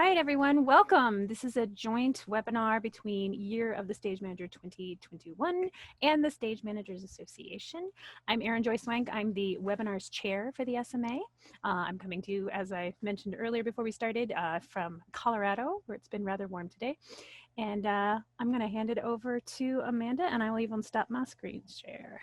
right, everyone, welcome. This is a joint webinar between Year of the Stage Manager 2021 and the Stage Managers Association. I'm Erin Joy Swank. I'm the webinars chair for the SMA. I'm coming to you, as I mentioned earlier before we started, from Colorado, where it's been rather warm today. And I'm going to hand it over to Amanda, and I will even stop my screen share.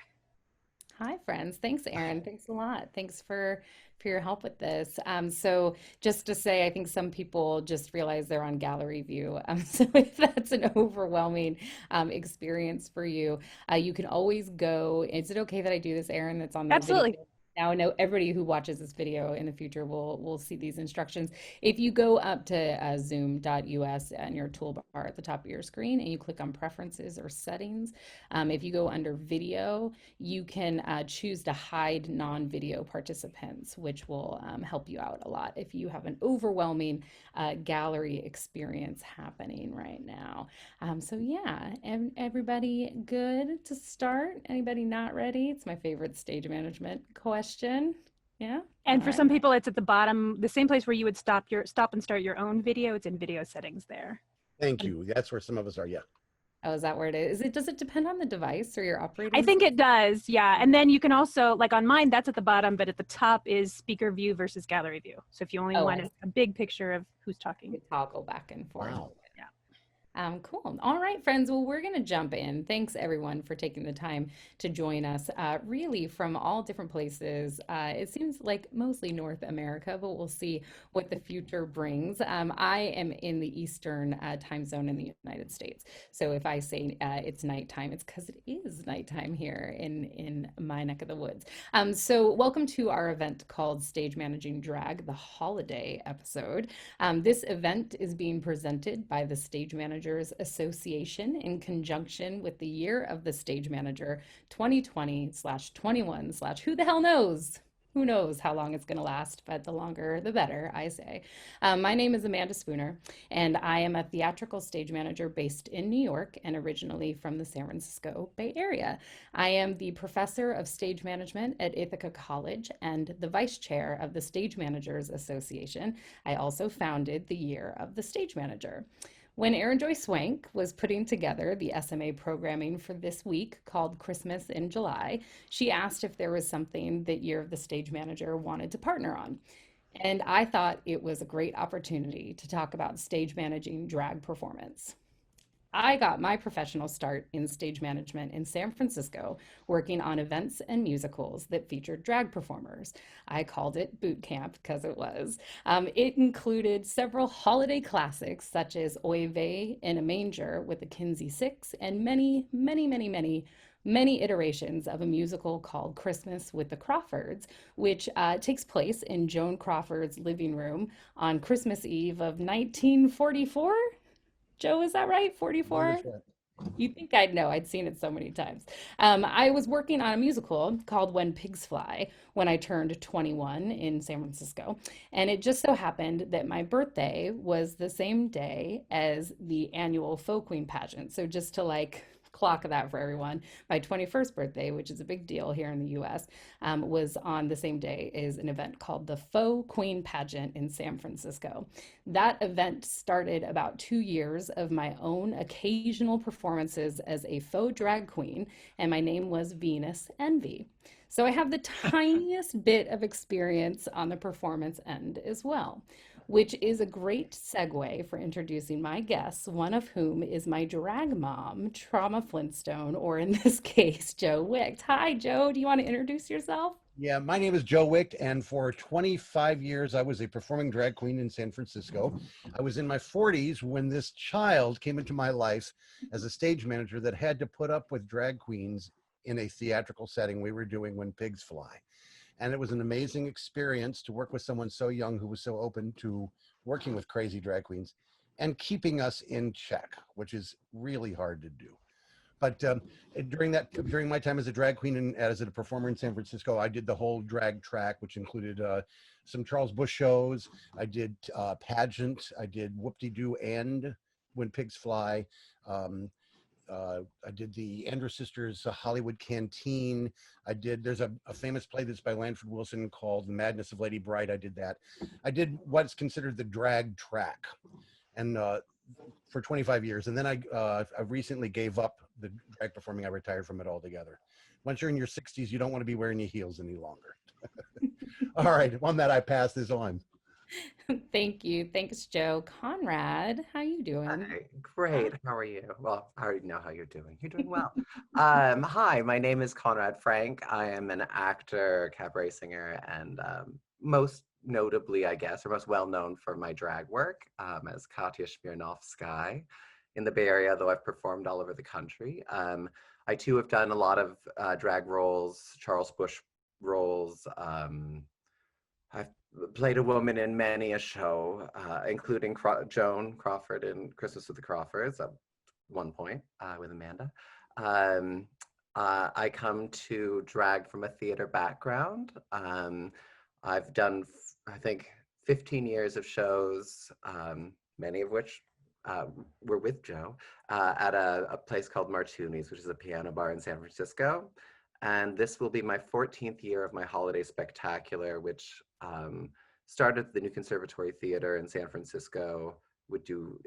Hi, friends. Thanks, Erin. Thanks a lot. Thanks for your help with this. So just to say, I think some people just realize they're on gallery view. So if that's an overwhelming experience for you, you can always go. Is it okay that I do this, Erin? That's on the video. Absolutely. Now I know everybody who watches this video in the future will see these instructions. If you go up to zoom.us and your toolbar at the top of your screen and you click on preferences or settings, if you go under video, you can choose to hide non-video participants, which will help you out a lot if you have an overwhelming gallery experience happening right now. So yeah, and everybody good to start? Anybody not ready? It's my favorite stage management question. Yeah. And All for right. some people, it's at the bottom, the same place where you would stop and start your own video. It's in video settings there. Thank you. That's where some of us are. Yeah. Oh, is that where it is? Does it depend on the device or your I operating think system? it does, yeah. And then you can also, like on mine, that's at the bottom, but at the top is speaker view versus gallery view. So if you only Oh, want a big picture of who's talking. you toggle back and forth. Wow. Yeah. Cool. All right, friends. Well, we're going to jump in. Thanks, everyone, for taking the time to join us. Really, from all different places. It seems like mostly North America, but we'll see what the future brings. I am in the Eastern time zone in the United States. So if I say it's nighttime, it's because it is nighttime here in my neck of the woods. So welcome to our event called Stage Managing Drag, the holiday episode. This event is being presented by the Stage Managers Association in conjunction with the Year of the Stage Manager 2020/21 slash who the hell knows? Who knows how long it's going to last, but the longer the better, I say. My name is Amanda Spooner, and I am a theatrical stage manager based in New York and originally from the San Francisco Bay Area. I am the professor of stage management at Ithaca College and the vice chair of the Stage Managers Association. I also founded the Year of the Stage Manager. When Erin Joy Swank was putting together the SMA programming for this week called Christmas in July, she asked if there was something that Year of the Stage Manager wanted to partner on. And I thought it was a great opportunity to talk about stage managing drag performance. I got my professional start in stage management in San Francisco, working on events and musicals that featured drag performers. I called it boot camp because it was. It included several holiday classics such as Oy Vey in a Manger with the Kinsey Six and many iterations of a musical called Christmas with the Crawfords, which takes place in Joan Crawford's living room on Christmas Eve of 1944. Joe, is that right? That 44? is right. You'd think I'd know. I'd seen it so many times. I was working on a musical called When Pigs Fly when I turned 21 in San Francisco. And it just so happened that my birthday was the same day as the annual Faux Queen pageant. So just to like clock that for everyone, my 21st birthday, which is a big deal here in the US, was on the same day as an event called the Faux Queen pageant in San Francisco. That event started about 2 years of my own occasional performances as a faux drag queen, and my name was Venus Envy. So I have the tiniest bit of experience on the performance end as well, which is a great segue for introducing my guests, one of whom is my drag mom, Trauma Flintstone, or in this case, Joe Wicht. Hi, Joe. Do you want to introduce yourself? Yeah, my name is Joe Wicht, and for 25 years, I was a performing drag queen in San Francisco. I was in my 40s when this child came into my life as a stage manager that had to put up with drag queens in a theatrical setting we were doing When Pigs Fly. And it was an amazing experience to work with someone so young who was so open to working with crazy drag queens and keeping us in check, which is really hard to do. But during my time as a drag queen and as a performer in San Francisco, I did the whole drag track, which included some Charles Busch shows. I did pageant. I did Whoop-De-Doo and When Pigs Fly. Um, I did the Andrew Sisters Hollywood Canteen. There's a famous play that's by Lanford Wilson called The Madness of Lady Bride. I did that. I did what's considered the drag track, and for 25 years. And then I recently gave up the drag performing. I retired from it altogether. Once you're in your 60s, you don't want to be wearing your heels any longer. All right, on that, I pass this on. Thank you. Thanks, Joe. Conrad, how you doing? Hi, great. How are you? Well, I already know how you're doing. You're doing well. Hi, my name is Conrad Frank. I am an actor, cabaret singer, and most notably, I guess, or most well known for my drag work as Katya Smirnovsky in the Bay Area, though I've performed all over the country. I too have done a lot of drag roles, Charles Busch roles. I've played a woman in many a show, including Joan Crawford in Christmas with the Crawfords at one point with Amanda. I come to drag from a theater background. I've done, I think, 15 years of shows, many of which were with Joe, at a place called Martuni's, which is a piano bar in San Francisco. And this will be my 14th year of my holiday spectacular, which started at the New Conservatory Theater in San Francisco, would do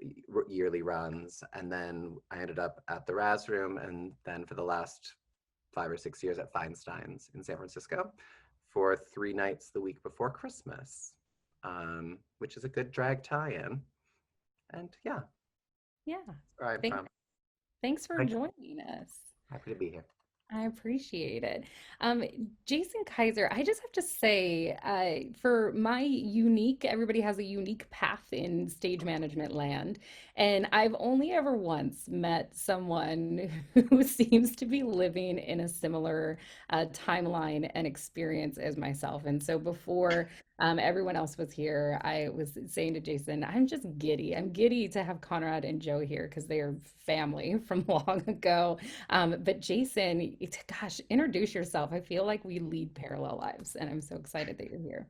yearly runs. And then I ended up at the Raz Room, and then for the last 5 or 6 years at Feinstein's in San Francisco for 3 nights the week before Christmas, which is a good drag tie-in. And yeah. Yeah. Where I'm from. Thanks for joining us. Happy to be here. I appreciate it. Jason Kaiser, I just have to say, for my everybody has a unique path in stage management land. And I've only ever once met someone who seems to be living in a similar timeline and experience as myself. And so before everyone else was here, I was saying to Jason, I'm just giddy. I'm giddy to have Conrad and Joe here because they are family from long ago. But Jason, gosh, introduce yourself. I feel like we lead parallel lives, and I'm so excited that you're here.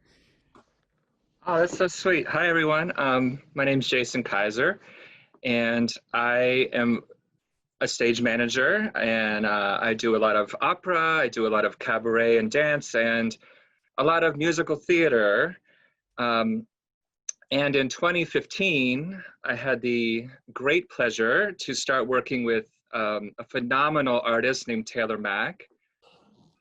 Oh, that's so sweet. Hi, everyone. My name's Jason Kaiser, and I am a stage manager, and I do a lot of opera, I do a lot of cabaret and dance, and a lot of musical theater. And in 2015, I had the great pleasure to start working with a phenomenal artist named Taylor Mack.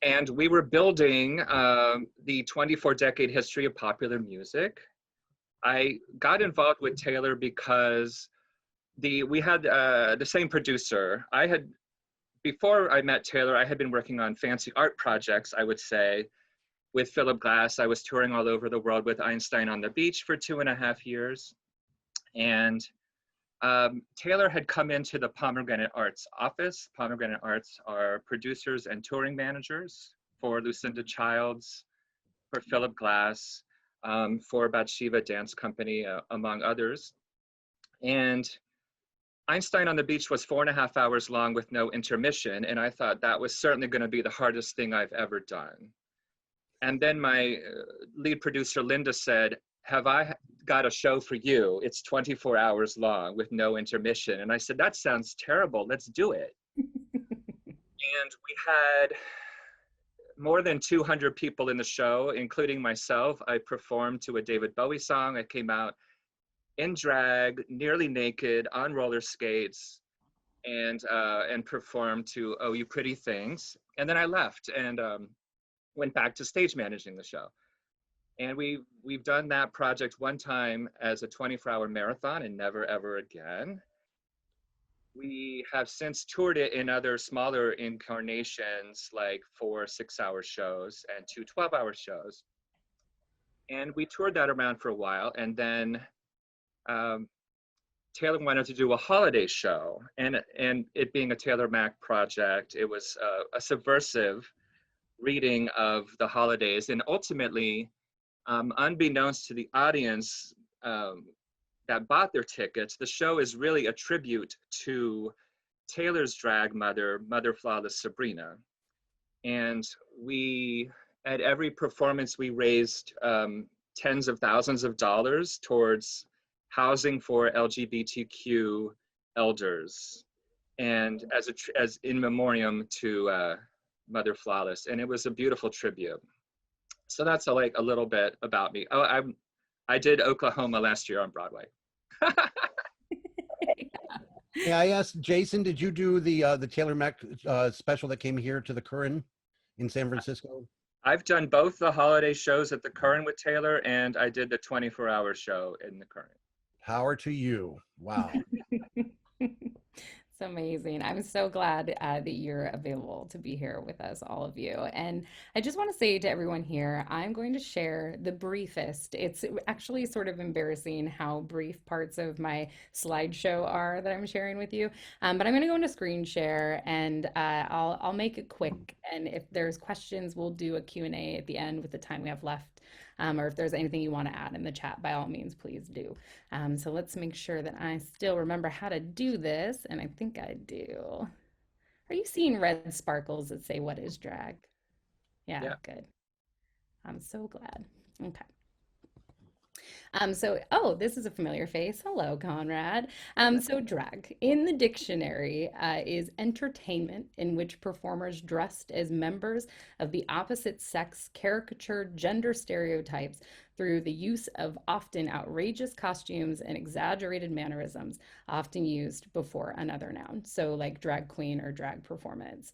And we were building the 24-decade history of popular music. I got involved with Taylor because we had the same producer. Before I met Taylor, I had been working on fancy art projects, I would say, with Philip Glass. I was touring all over the world with Einstein on the Beach for 2.5 years. And Taylor had come into the Pomegranate Arts office. Pomegranate Arts are producers and touring managers for Lucinda Childs, for Philip Glass, for Bathsheba Dance Company, among others. And Einstein on the Beach was 4.5 hours long with no intermission. And I thought that was certainly going to be the hardest thing I've ever done. And then my lead producer, Linda, said, have I got a show for you? It's 24 hours long with no intermission. And I said, that sounds terrible. Let's do it. And we had more than 200 people in the show, including myself. I performed to a David Bowie song. I came out in drag, nearly naked, on roller skates, and performed to Oh You Pretty Things. And then I left and went back to stage managing the show. And we've done that project one time as a 24-hour marathon and never, ever again. We have since toured it in other smaller incarnations, like 4 6-hour shows and 2 12-hour shows. And we toured that around for a while. And then Taylor wanted to do a holiday show. And it being a Taylor Mack project, it was a subversive reading of the holidays. And ultimately, unbeknownst to the audience that bought their tickets, the show is really a tribute to Taylor's drag mother, Mother Flawless Sabrina. And at every performance, we raised tens of thousands of dollars towards housing for LGBTQ elders. and as in memoriam to Mother Flawless, and it was a beautiful tribute. So that's like a little bit about me. Oh, I did Oklahoma last year on Broadway. Yeah, I asked Jason, did you do the Taylor Mac special that came here to the Curran in San Francisco? I've done both the holiday shows at the Curran with Taylor, and I did the 24-hour show in the Curran. Power to you. Wow. It's amazing. I'm so glad that you're available to be here with us, all of you. And I just want to say to everyone here, I'm going to share the briefest. It's actually sort of embarrassing how brief parts of my slideshow are that I'm sharing with you. But I'm going to go into screen share, and I'll make it quick. And if there's questions, we'll do a Q&A at the end with the time we have left. Or if there's anything you want to add in the chat, by all means, please do. So let's make sure that I still remember how to do this, and I think I do. Are you seeing red sparkles that say, "What is drag?" Yeah, good. I'm so glad. Okay. Oh, this is a familiar face. Hello, Conrad. So drag in the dictionary is entertainment in which performers dressed as members of the opposite sex caricature gender stereotypes through the use of often outrageous costumes and exaggerated mannerisms, often used before another noun. So like drag queen or drag performance.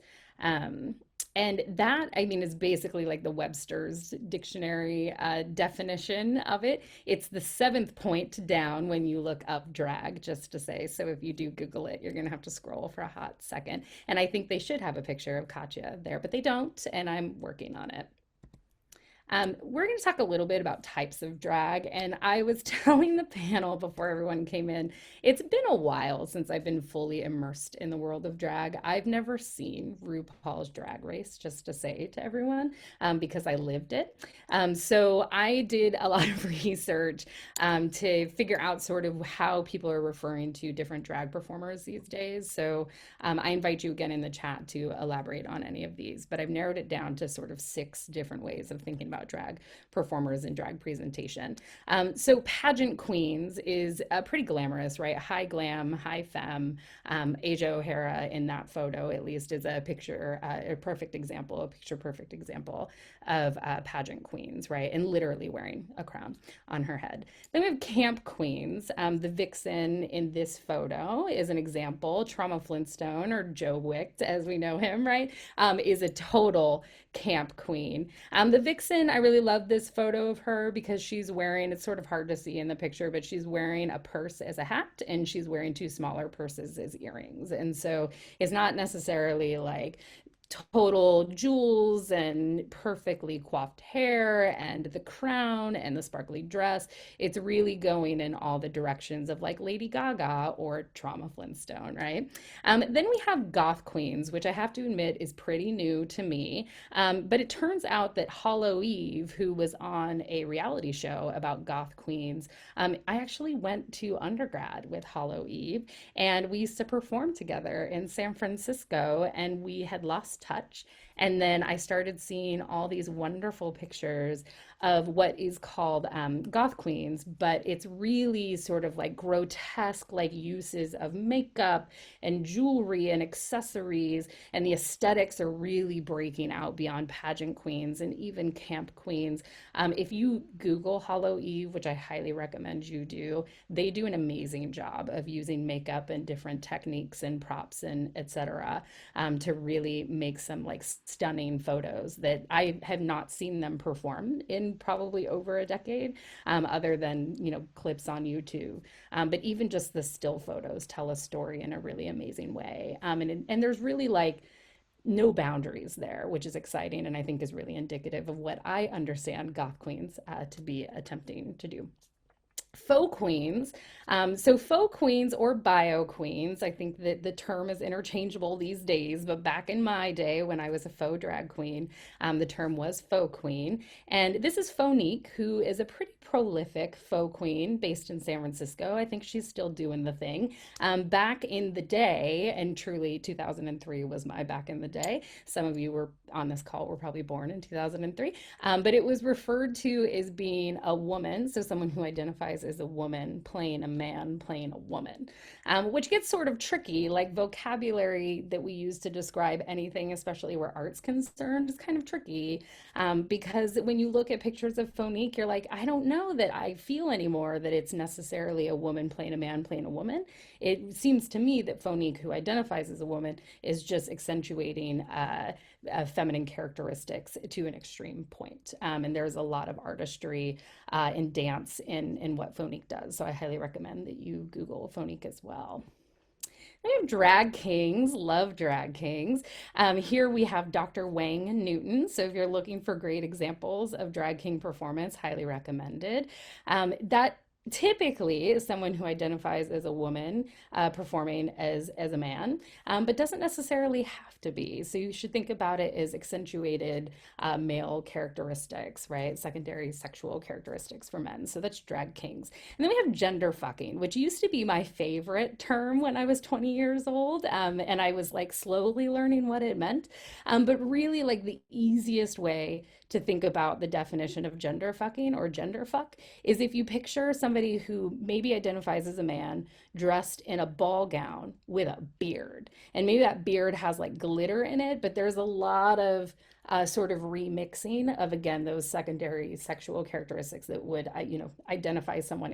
And that, I mean, is basically like the Webster's dictionary definition of it. It's the 7th point down when you look up drag, just to say. So if you do Google it, you're going to have to scroll for a hot second. And I think they should have a picture of Katya there, but they don't, and I'm working on it. We're going to talk a little bit about types of drag, and I was telling the panel before everyone came in, it's been a while since I've been fully immersed in the world of drag. I've never seen RuPaul's Drag Race, just to say to everyone, because I lived it. So I did a lot of research to figure out sort of how people are referring to different drag performers these days. So I invite you again in the chat to elaborate on any of these, but I've narrowed it down to sort of 6 different ways of thinking about drag performers and drag presentation. So pageant queens is pretty glamorous, right? High glam, high femme. Asia O'Hara in that photo, at least, is a picture, a perfect example, a picture perfect example of pageant queens, right? And literally wearing a crown on her head. Then we have camp queens. The vixen in this photo is an example. Trauma Flintstone, or Joe Wicht, as we know him, right, is a total camp queen. The vixen, I really love this photo of her because she's wearing, it's sort of hard to see in the picture, but she's wearing a purse as a hat, and she's wearing 2 smaller purses as earrings. And so it's not necessarily like total jewels and perfectly coiffed hair and the crown and the sparkly dress. It's really going in all the directions of like Lady Gaga or Trauma Flintstone, right? Then we have goth queens, which I have to admit is pretty new to me. But it turns out that Hollow Eve, who was on a reality show about goth queens, I actually went to undergrad with Hollow Eve, and we used to perform together in San Francisco, and we had lost touch. And then I started seeing all these wonderful pictures of what is called goth queens, but it's really sort of like grotesque, like uses of makeup and jewelry and accessories, and the aesthetics are really breaking out beyond pageant queens and even camp queens. If you Google Hollow Eve, which I highly recommend you do, they do an amazing job of using makeup and different techniques and props and etc. To really make some like stunning photos that I have not seen them perform in probably over a decade, other than, you know, clips on YouTube. But even just the still photos tell a story in a really amazing way. And there's really like no boundaries there, which is exciting and I think is really indicative of what I understand goth queens to be attempting to do. Faux queens. So faux queens or bio queens, I think that the term is interchangeable these days, but back in my day when I was a faux drag queen, the term was faux queen. And this is Phonique, who is a pretty prolific faux queen based in San Francisco. I think she's still doing the thing. Back in the day, and truly 2003 was my back in the day. Some of you were on this call were probably born in 2003, but it was referred to as being a woman, so someone who identifies is a woman playing a man playing a woman, which gets sort of tricky. Like vocabulary that we use to describe anything, especially where art's concerned, is kind of tricky, because when you look at pictures of Phonique, you're like, I don't know that I feel anymore that it's necessarily a woman playing a man playing a woman. It seems to me that Phonique, who identifies as a woman, is just accentuating feminine characteristics to an extreme point. And there's a lot of artistry and dance in what Phonique does. So I highly recommend that you Google Phonique as well. We have drag kings, love drag kings. Here we have Dr. Wang Newton. So if you're looking for great examples of drag king performance, highly recommended. That typically is someone who identifies as a woman performing as a man, but doesn't necessarily have to be. So you should think about it as accentuated male characteristics, right? Secondary sexual characteristics for men. So that's drag kings. And then we have gender fucking, which used to be my favorite term when I was 20 years old. And I was like slowly learning what it meant. But really, like, the easiest way to think about the definition of gender fucking or gender fuck is if you picture somebody who maybe identifies as a man dressed in a ball gown with a beard. And maybe that beard has like glitter in it, but there's a lot of sort of remixing of, again, those secondary sexual characteristics that would, identify someone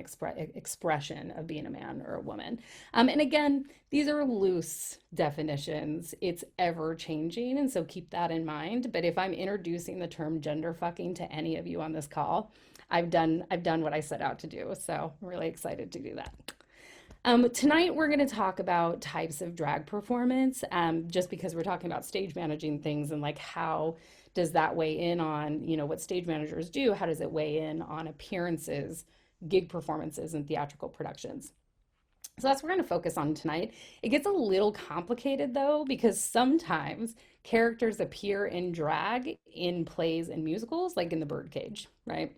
expression of being a man or a woman. And again, these are loose definitions. It's ever changing, and so keep that in mind. But if I'm introducing the term gender fucking to any of you on this call, I've done what I set out to do. So I'm really excited to do that. Tonight, we're going to talk about types of drag performance, just because we're talking about stage managing things and like how does that weigh in on, what stage managers do? How does it weigh in on appearances, gig performances, and theatrical productions? So that's what we're going to focus on tonight. It gets a little complicated though, because sometimes characters appear in drag in plays and musicals, like in The Birdcage, right?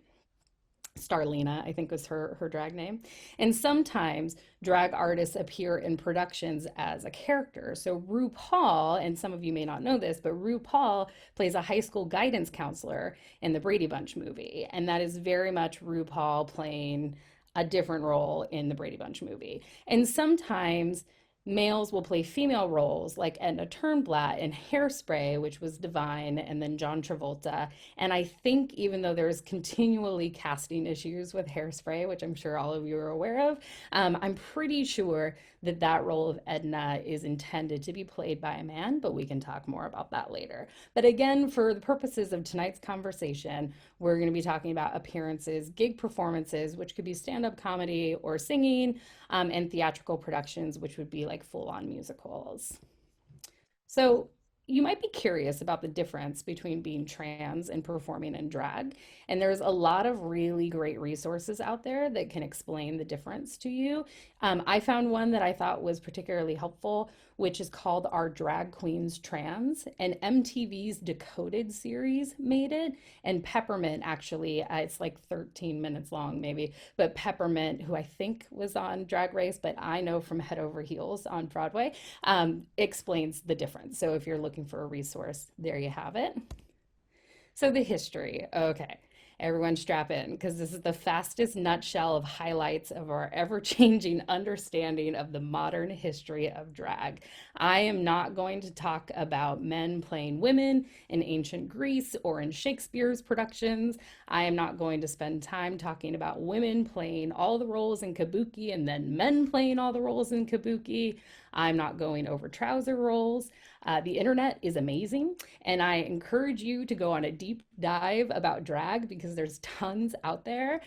Starlina, I think was her drag name. And sometimes drag artists appear in productions as a character. So RuPaul, and some of you may not know this, but RuPaul plays a high school guidance counselor in the Brady Bunch movie. And that is very much RuPaul playing a different role in the Brady Bunch movie. And sometimes males will play female roles like Edna Turnblatt in Hairspray, which was Divine, and then John Travolta. And I think even though there's continually casting issues with Hairspray, which I'm sure all of you are aware of, I'm pretty sure that that role of Edna is intended to be played by a man, but we can talk more about that later. But again, for the purposes of tonight's conversation, we're going to be talking about appearances, gig performances, which could be stand-up comedy or singing, and theatrical productions, which would be like full-on musicals. So you might be curious about the difference between being trans and performing in drag. And there's a lot of really great resources out there that can explain the difference to you. I found one that I thought was particularly helpful, which is called Our Drag Queens Trans. And MTV's Decoded series made it. And Peppermint, actually, it's like 13 minutes long maybe, but Peppermint, who I think was on Drag Race, but I know from Head Over Heels on Broadway, explains the difference. So if you're looking for a resource, there you have it. So the history, okay. Everyone strap in, because this is the fastest nutshell of highlights of our ever-changing understanding of the modern history of drag. I am not going to talk about men playing women in ancient Greece or in Shakespeare's productions. I am not going to spend time talking about women playing all the roles in kabuki and then men playing all the roles in kabuki. I'm not going over trouser roles. The internet is amazing, and I encourage you to go on a deep dive about drag because there's tons out there.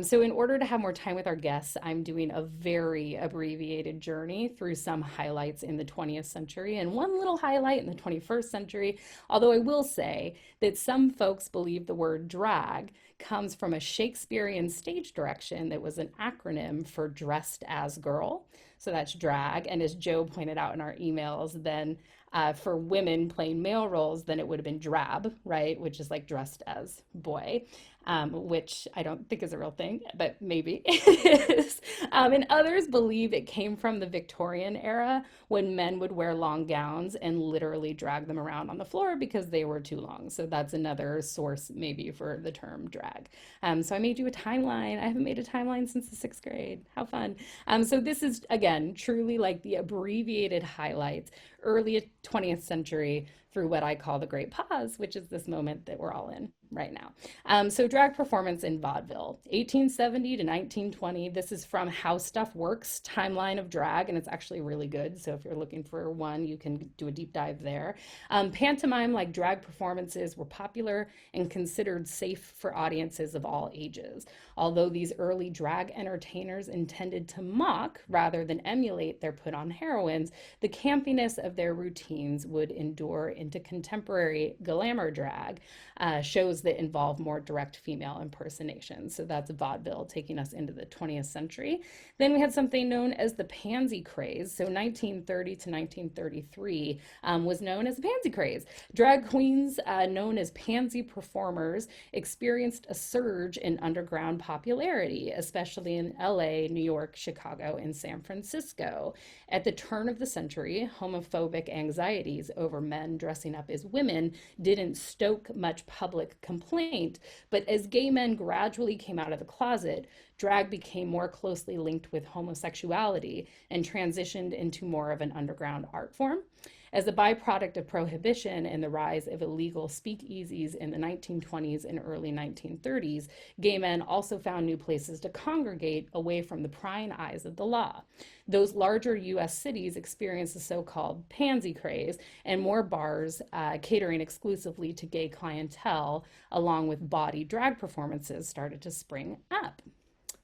So in order to have more time with our guests, I'm doing a very abbreviated journey through some highlights in the 20th century and one little highlight in the 21st century, although I will say that some folks believe the word drag comes from a Shakespearean stage direction that was an acronym for dressed as girl. So that's drag. And as Joe pointed out in our emails, then for women playing male roles, then it would have been drab, right? Which is like dressed as boy, which I don't think is a real thing, but maybe it is. And others believe it came from the Victorian era when men would wear long gowns and literally drag them around on the floor because they were too long. So that's another source maybe for the term drag. So I made you a timeline. I haven't made a timeline since the 6th grade. How fun. So this is, again, truly like the abbreviated highlights, early 20th century through what I call the Great Pause, which is this moment that we're all in right now. So drag performance in vaudeville, 1870 to 1920. This is from How Stuff Works timeline of drag, and it's actually really good. So if you're looking for one, you can do a deep dive there. Pantomime like drag performances were popular and considered safe for audiences of all ages. Although these early drag entertainers intended to mock rather than emulate their put-on heroines, the campiness of their routines would endure into contemporary glamour drag, shows that involve more direct female impersonations. So that's vaudeville taking us into the 20th century. Then we had something known as the pansy craze. So 1930 to 1933 was known as the pansy craze. Drag queens, known as pansy performers, experienced a surge in underground popularity, especially in LA, New York, Chicago, and San Francisco. At the turn of the century, homophobic anxieties over men dressing up as women didn't stoke much public complaint, but as gay men gradually came out of the closet, drag became more closely linked with homosexuality and transitioned into more of an underground art form. As a byproduct of prohibition and the rise of illegal speakeasies in the 1920s and early 1930s, gay men also found new places to congregate away from the prying eyes of the law. Those larger US cities experienced the so-called pansy craze, and more bars catering exclusively to gay clientele, along with bawdy drag performances, started to spring up.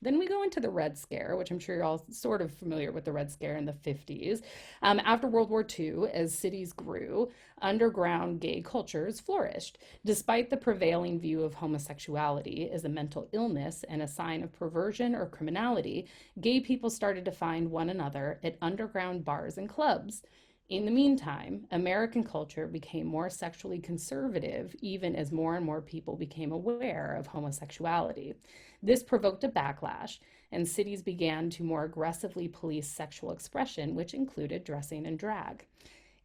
Then we go into the Red Scare, which I'm sure you're all sort of familiar with the Red Scare in the 50s. After World War II, as cities grew, underground gay cultures flourished. Despite the prevailing view of homosexuality as a mental illness and a sign of perversion or criminality, gay people started to find one another at underground bars and clubs. In the meantime, American culture became more sexually conservative, even as more and more people became aware of homosexuality. This provoked a backlash, and cities began to more aggressively police sexual expression, which included dressing in drag.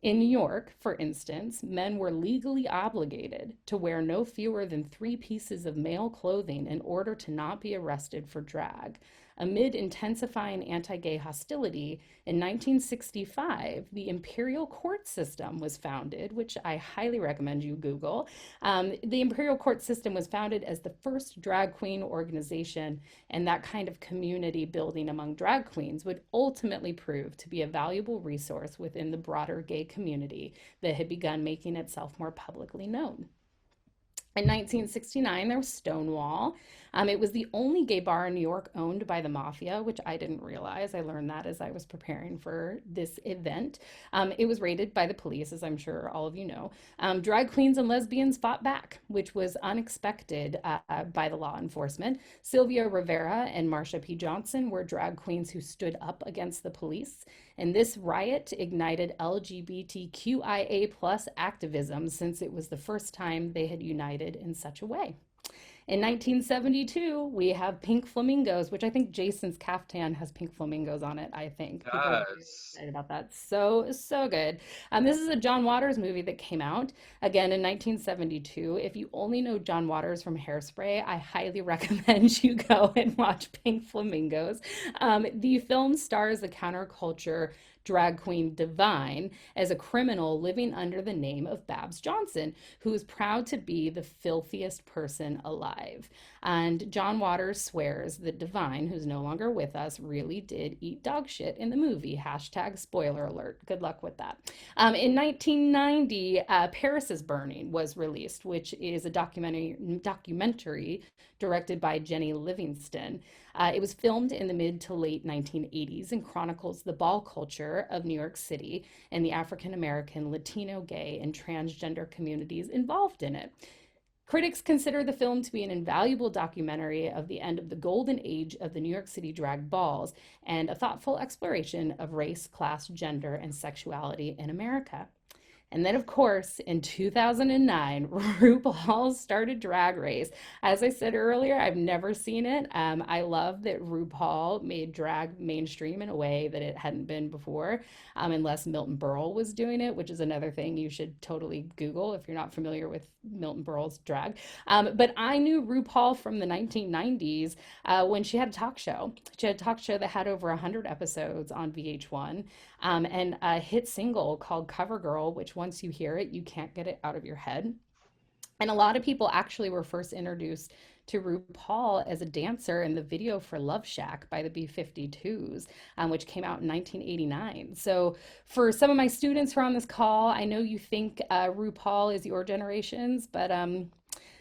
In New York, for instance, men were legally obligated to wear no fewer than 3 pieces of male clothing in order to not be arrested for drag. Amid intensifying anti-gay hostility, in 1965, the Imperial Court System was founded, which I highly recommend you Google. The Imperial Court System was founded as the first drag queen organization, and that kind of community building among drag queens would ultimately prove to be a valuable resource within the broader gay community that had begun making itself more publicly known. In 1969, there was Stonewall. It was the only gay bar in New York owned by the mafia, which I didn't realize. I learned that as I was preparing for this event. It was raided by the police, as I'm sure all of you know. Drag queens and lesbians fought back, which was unexpected by the law enforcement. Sylvia Rivera and Marsha P. Johnson were drag queens who stood up against the police. And this riot ignited LGBTQIA+ activism, since it was the first time they had united in such a way. In 1972, we have pink flamingos, which I think Jason's caftan has pink flamingos on it, I think. People are very excited about that. So good. This is a John Waters movie that came out, again, in 1972. If you only know John Waters from Hairspray, I highly recommend you go and watch Pink Flamingos. The film stars the counterculture drag queen Divine as a criminal living under the name of Babs Johnson, who is proud to be the filthiest person alive. And John Waters swears that Divine, who's no longer with us, really did eat dog shit in the movie. Hashtag spoiler alert. Good luck with that. In 1990, Paris is Burning was released, which is a documentary directed by Jenny Livingston. It was filmed in the mid to late 1980s and chronicles the ball culture of New York City and the African American, Latino, gay, and transgender communities involved in it. Critics consider the film to be an invaluable documentary of the end of the golden age of the New York City drag balls and a thoughtful exploration of race, class, gender, and sexuality in America. And then, of course, in 2009, RuPaul started Drag Race. As I said earlier, I've never seen it. I love that RuPaul made drag mainstream in a way that it hadn't been before, unless Milton Berle was doing it, which is another thing you should totally Google if you're not familiar with Milton Berle's drag. But I knew RuPaul from the 1990s when she had a talk show. She had a talk show that had over 100 episodes on VH1, and a hit single called CoverGirl, which once you hear it, you can't get it out of your head. And a lot of people actually were first introduced to RuPaul as a dancer in the video for Love Shack by the B-52s, which came out in 1989. So for some of my students who are on this call, I know you think RuPaul is your generation's, but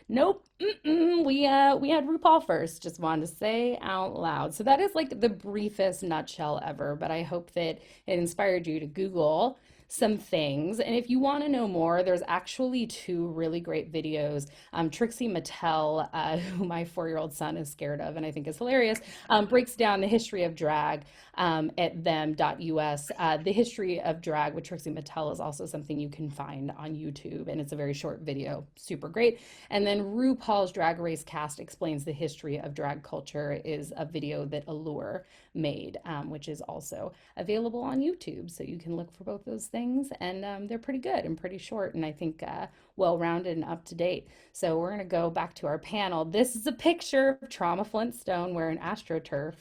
nope. We had RuPaul first. Just wanted to say out loud. So that is like the briefest nutshell ever, but I hope that it inspired you to Google some things. And if you want to know more, there's actually two really great videos. Trixie Mattel, who my 4-year-old son is scared of and I think is hilarious, breaks down the history of drag at them.us. The history of drag with Trixie Mattel is also something you can find on YouTube, and it's a very short video, super great. And then RuPaul's Drag Race Cast explains the history of drag culture is a video that Allure made, which is also available on YouTube. So you can look for both those things, and they're pretty good and pretty short, and I think well-rounded and up to date. So we're going to go back to our panel. This is a picture of Trauma Flintstone wearing AstroTurf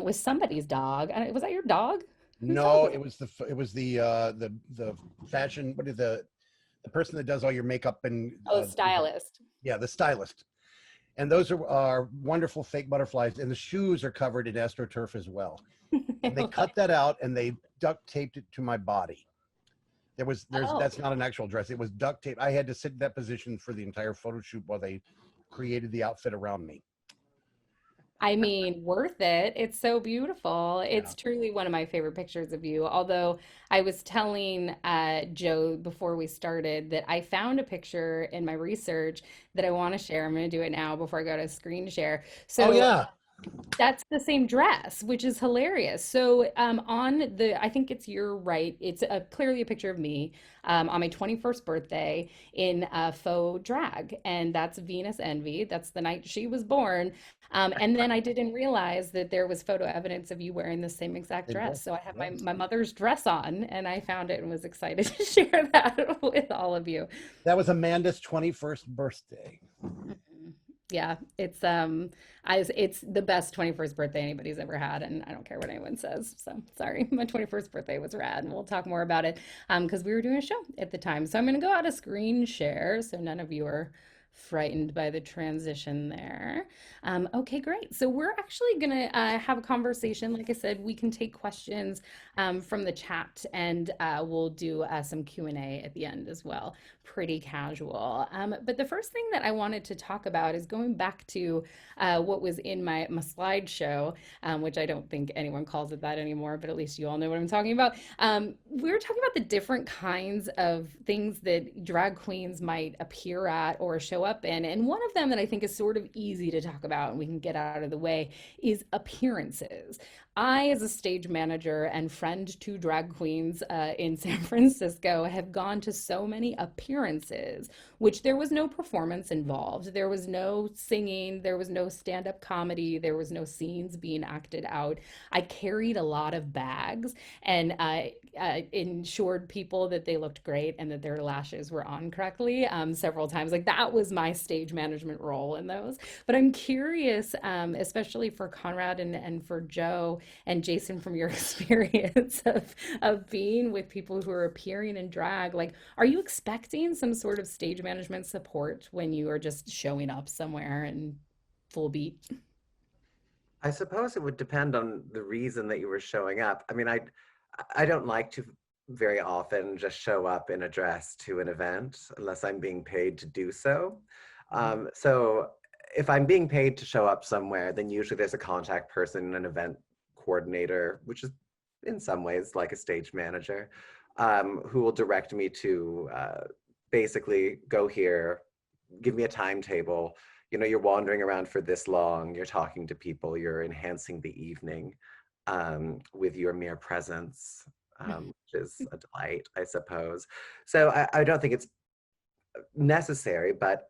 with somebody's dog. Was that your dog? No, it was the fashion. What is the person that does all your makeup and stylist. Yeah, the stylist. And those are wonderful fake butterflies, and the shoes are covered in AstroTurf as well. And they cut that out and they duct taped it to my body. That's not an actual dress. It was duct tape. I had to sit in that position for the entire photo shoot while they created the outfit around me. I mean, worth it. It's so beautiful. It's Yeah. truly one of my favorite pictures of you. Although I was telling Joe before we started that I found a picture in my research that I want to share. I'm going to do it now before I go to screen share. Oh So yeah. that's the same dress, which is hilarious. So I think it's your right. It's clearly a picture of me on my 21st birthday in faux drag, and that's Venus Envy. That's the night she was born. And then I didn't realize that there was photo evidence of you wearing the same exact dress. So I have my mother's dress on, and I found it and was excited to share that with all of you. That was Amanda's 21st birthday. Yeah, it's it's the best 21st birthday anybody's ever had, and I don't care what anyone says. So sorry, my 21st birthday was rad, and we'll talk more about it because we were doing a show at the time. So I'm going to go out of screen share so none of you are frightened by the transition there. Okay, great. So we're actually going to have a conversation. Like I said, we can take questions from the chat, and we'll do some Q&A at the end as well. Pretty casual. But the first thing that I wanted to talk about is going back to what was in my slideshow, which I don't think anyone calls it that anymore, but at least you all know what I'm talking about. We were talking about the different kinds of things that drag queens might appear at or show up in. And one of them that I think is sort of easy to talk about and we can get out of the way is appearances. I, as a stage manager and friend to drag queens in San Francisco, have gone to so many appearances, which there was no performance involved. There was no singing. There was no stand-up comedy. There was no scenes being acted out. I carried a lot of bags and ensured people that they looked great and that their lashes were on correctly several times. Like that was my stage management role in those. But I'm curious, especially for Conrad and for Joe and Jason, from your experience of being with people who are appearing in drag, like, are you expecting some sort of stage management support when you are just showing up somewhere in full beat? I suppose it would depend on the reason that you were showing up. I mean, I don't like to very often just show up in a dress to an event unless I'm being paid to do so. So if I'm being paid to show up somewhere, then usually there's a contact person, an event coordinator, which is in some ways like a stage manager, who will direct me to basically go here, give me a timetable. You know, you're wandering around for this long, you're talking to people, you're enhancing the evening with your mere presence. which is a delight, I suppose. So I don't think it's necessary, but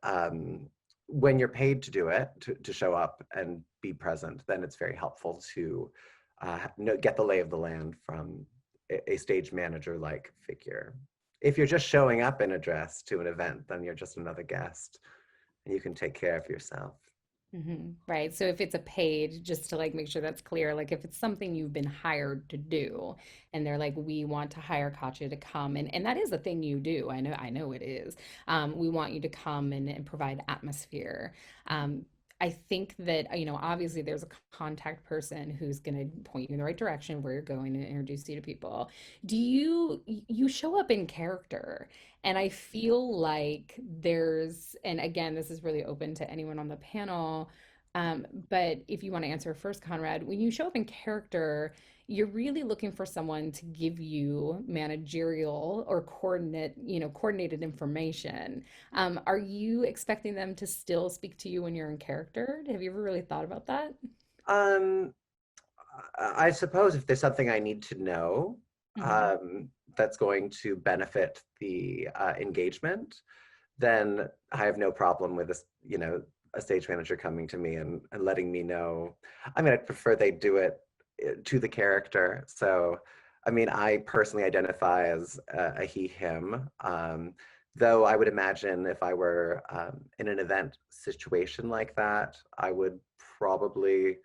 when you're paid to do it, to show up and be present, then it's very helpful to get the lay of the land from a stage manager-like figure. If you're just showing up in a dress to an event, then you're just another guest, and you can take care of yourself. Right. So if it's a paid, just to like make sure that's clear, like if it's something you've been hired to do and they're like, we want to hire Katya to come and that is a thing you do. I know it is. We want you to come and provide atmosphere. I think that, obviously there's a contact person who's going to point you in the right direction where you're going and introduce you to people. You show up in character? And I feel like and again, this is really open to anyone on the panel. But if you want to answer first, Conrad, when you show up in character, you're really looking for someone to give you managerial or coordinated information. Are you expecting them to still speak to you when you're in character? Have you ever really thought about that? Um, I suppose if there's something I need to know that's going to benefit the engagement, then I have no problem with this, a stage manager coming to me and letting me know. I mean, I prefer they do it to the character. So, I mean, I personally identify as a he, him. Though I would imagine if I were in an event situation like that, I would probably,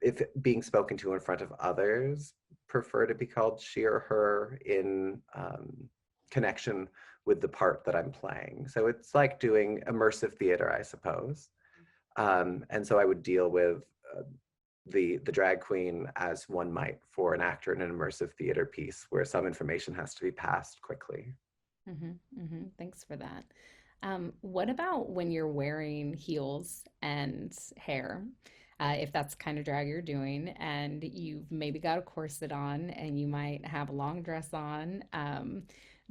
if being spoken to in front of others, prefer to be called she or her in connection with the part that I'm playing. So it's like doing immersive theater, I suppose. And so I would deal with the drag queen as one might for an actor in an immersive theater piece where some information has to be passed quickly. Thanks for that. What about when you're wearing heels and hair? If that's kind of drag you're doing, and you've maybe got a corset on, and you might have a long dress on.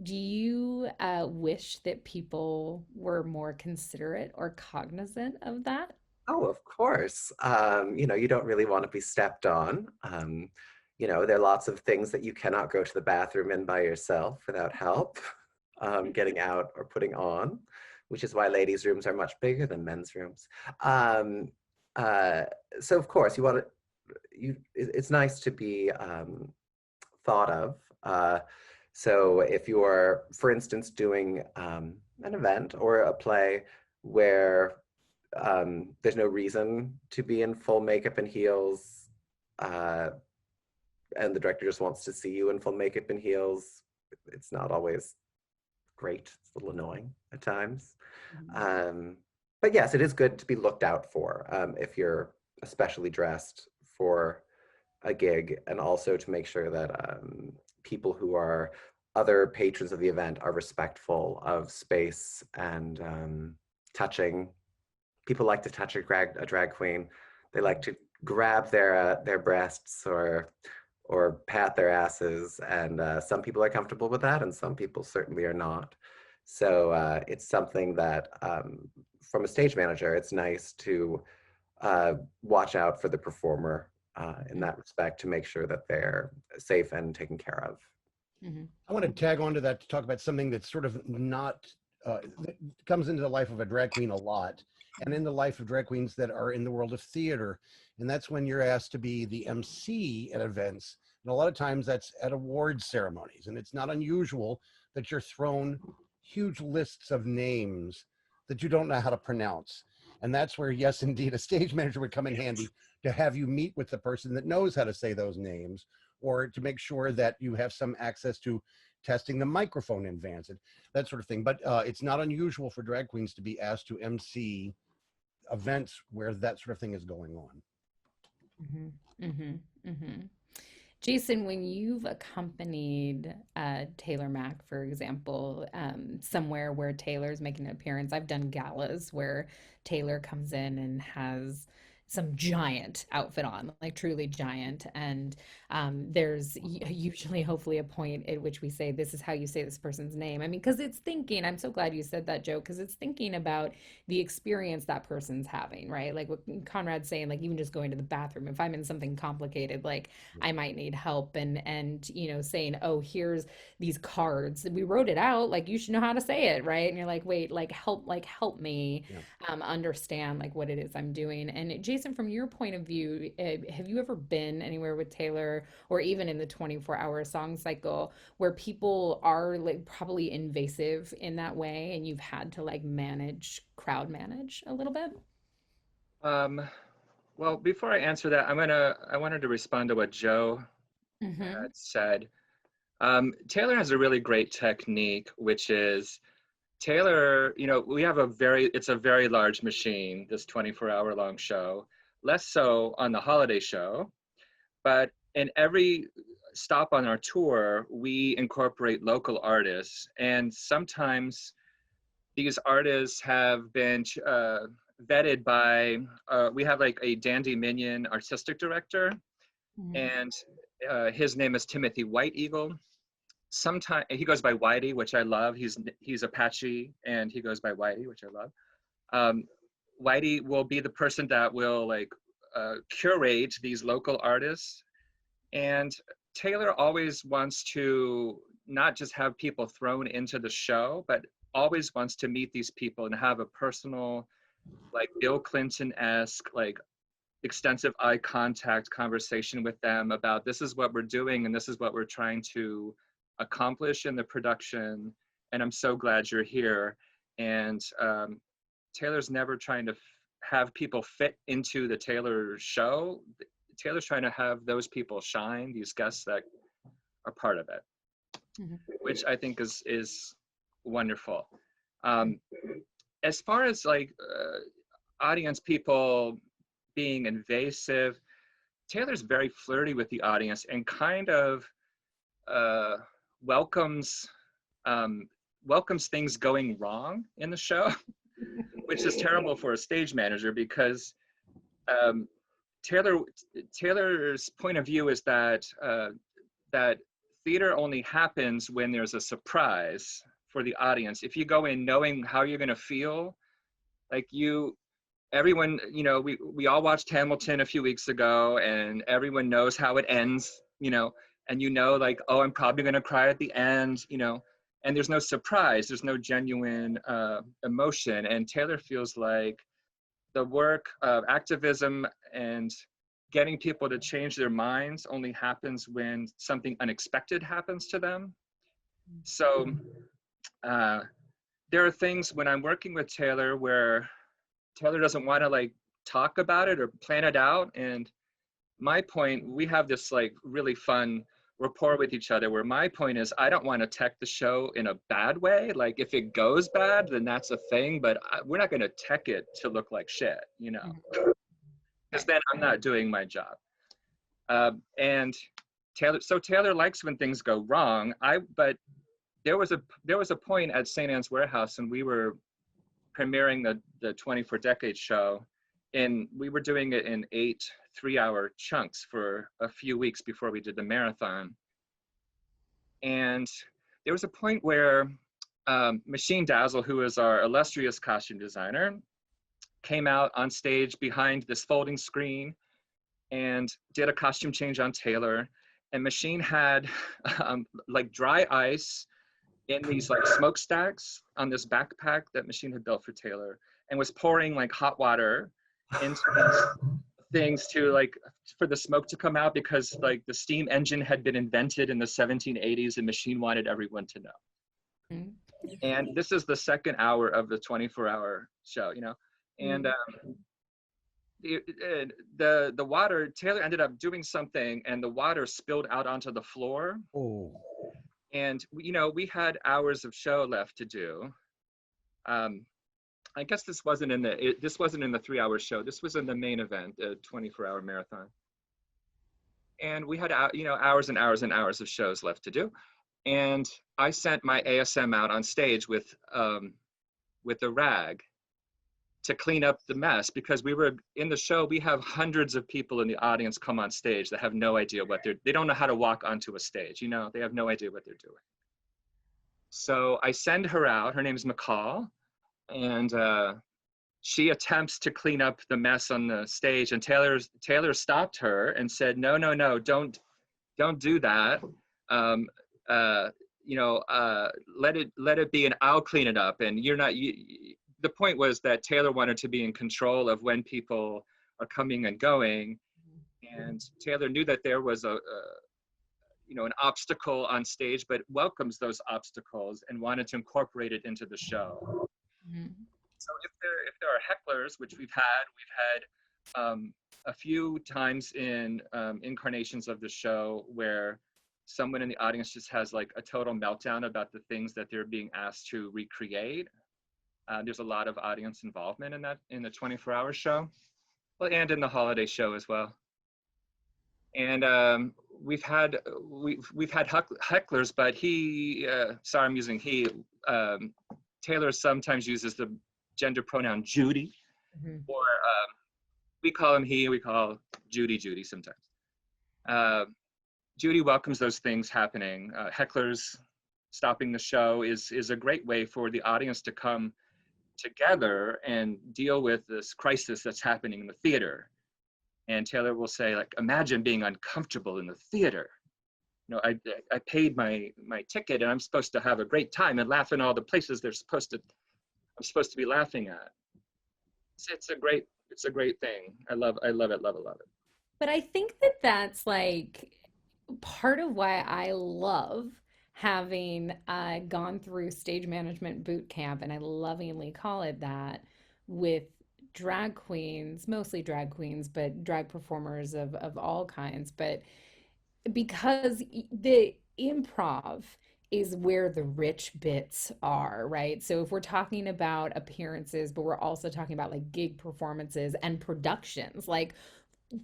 Do you wish that people were more considerate or cognizant of that? Oh, of course. You don't really want to be stepped on. There are lots of things that you cannot go to the bathroom in by yourself without help, getting out or putting on, which is why ladies' rooms are much bigger than men's rooms. Um, uh, so of course it's nice to be thought of. So if you're, for instance, doing an event or a play where there's no reason to be in full makeup and heels, and the director just wants to see you in full makeup and heels, it's not always great. It's a little annoying at times. But yes, it is good to be looked out for if you're especially dressed for a gig, and also to make sure that people who are other patrons of the event are respectful of space and touching. People like to touch a drag queen. They like to grab their breasts or pat their asses, and some people are comfortable with that, and some people certainly are not. So it's something that, from a stage manager, it's nice to watch out for the performer in that respect, to make sure that they're safe and taken care of. I want to tag on to that to talk about something that's sort of not, that comes into the life of a drag queen a lot, and in the life of drag queens that are in the world of theater. And that's when you're asked to be the MC at events. And a lot of times that's at awards ceremonies. And it's not unusual that you're thrown huge lists of names that you don't know how to pronounce. And that's where, yes, indeed, a stage manager would come in handy to have you meet with the person that knows how to say those names, or to make sure that you have some access to testing the microphone in advance, and that sort of thing. But it's not unusual for drag queens to be asked to MC events where that sort of thing is going on. Jason, when you've accompanied Taylor Mack, for example, somewhere where Taylor's making an appearance, I've done galas where Taylor comes in and has some giant outfit on, like truly giant. And there's usually, hopefully, a point at which we say, this is how you say this person's name. I mean, because it's thinking, I'm so glad you said that, Joe, because it's thinking about the experience that person's having, right? Like what Conrad's saying, like even just going to the bathroom, if I'm in something complicated, like I might need help, and saying, oh, here's these cards. We wrote it out, like you should know how to say it, right? And you're like, wait, like help me Yeah. understand like what it is I'm doing. And Jason, from your point of view, have you ever been anywhere with Taylor, or even in the 24-hour song cycle, where people are like probably invasive in that way, and you've had to like crowd manage a little bit? Well, before I answer that, I wanted to respond to what Joe Mm-hmm. had said. Taylor has a really great technique, which is Taylor, we have it's a very large machine, this 24-hour long show, less so on the holiday show, but in every stop on our tour, we incorporate local artists. And sometimes these artists have been vetted by, we have like a Dandy Minion artistic director, Mm-hmm. and his name is Timothy White Eagle. Sometimes he goes by Whitey, which I love. He's Apache, and he goes by Whitey, which I love. Um, Whitey will be the person that will like curate these local artists, and Taylor always wants to not just have people thrown into the show, but always wants to meet these people and have a personal, like Bill Clinton-esque, like extensive eye contact conversation with them about this is what we're doing and this is what we're trying to accomplish in the production. And I'm so glad you're here. And Taylor's never trying to have people fit into the Taylor show. Taylor's trying to have those people shine, these guests that are part of it, Mm-hmm. which I think is wonderful. As far as like audience people being invasive, Taylor's very flirty with the audience and kind of welcomes things going wrong in the show, which is terrible for a stage manager because um, Taylor's point of view is that that theater only happens when there's a surprise for the audience. If you go in knowing how you're going to feel, like everyone, we all watched Hamilton a few weeks ago, and everyone knows how it ends, and like, oh, I'm probably going to cry at the end, and there's no surprise, there's no genuine emotion. And Taylor feels like the work of activism and getting people to change their minds only happens when something unexpected happens to them. So there are things when I'm working with Taylor where Taylor doesn't want to like talk about it or plan it out. And my point, we have this like really fun rapport with each other where my point is I don't want to tech the show in a bad way. Like if it goes bad, then that's a thing, but we're not going to tech it to look like shit, because then I'm not doing my job. And Taylor likes when things go wrong. But there was a point at St. Anne's Warehouse, and we were premiering the 24 Decades show, and we were doing it in 8 3-hour chunks for a few weeks before we did the marathon. And there was a point where Machine Dazzle, who is our illustrious costume designer, came out on stage behind this folding screen and did a costume change on Taylor. And Machine had like dry ice in these like smokestacks on this backpack that Machine had built for Taylor, and was pouring like hot water into these things to like for the smoke to come out, because like the steam engine had been invented in the 1780s and Machine wanted everyone to know. Mm-hmm. And this is the second hour of the 24-hour show, and the water, Taylor ended up doing something and the water spilled out onto the floor. Oh. And we had hours of show left to do. I guess this wasn't in the 3-hour show. This was in the main event, the 24-hour marathon. And we had hours and hours and hours of shows left to do. And I sent my ASM out on stage with a rag, to clean up the mess, because we were in the show, we have hundreds of people in the audience come on stage that have no idea what they don't know how to walk onto a stage, you know, they have no idea what they're doing. So I send her out, her name's McCall, and she attempts to clean up the mess on the stage, and Taylor stopped her and said, no, don't do that. You know, let it be, and I'll clean it up. And you're not, the point was that Taylor wanted to be in control of when people are coming and going. And Taylor knew that there was you know, an obstacle on stage, but welcomes those obstacles and wanted to incorporate it into the show. Mm-hmm. So if there are hecklers, which we've had a few times in incarnations of the show where someone in the audience just has like a total meltdown about the things that they're being asked to recreate. There's a lot of audience involvement in that, in the 24-hour show, well, and in the holiday show as well. And we've had hecklers, but sorry, I'm using he. Taylor sometimes uses the gender pronoun Judy, Mm-hmm. or we call him he, we call Judy sometimes. Judy welcomes those things happening. Hecklers stopping the show is a great way for the audience to come together and deal with this crisis that's happening in the theater. And Taylor will say, like, imagine being uncomfortable in the theater. You know, I paid my ticket, and I'm supposed to have a great time and laugh in all the places I'm supposed to be laughing at. It's a great thing. I love it. But I think that that's like part of why I love having gone through stage management boot camp, and I lovingly call it that, with drag queens, mostly drag queens, but drag performers of all kinds. But because the improv is where the rich bits are, right? So if we're talking about appearances, but we're also talking about like gig performances and productions, like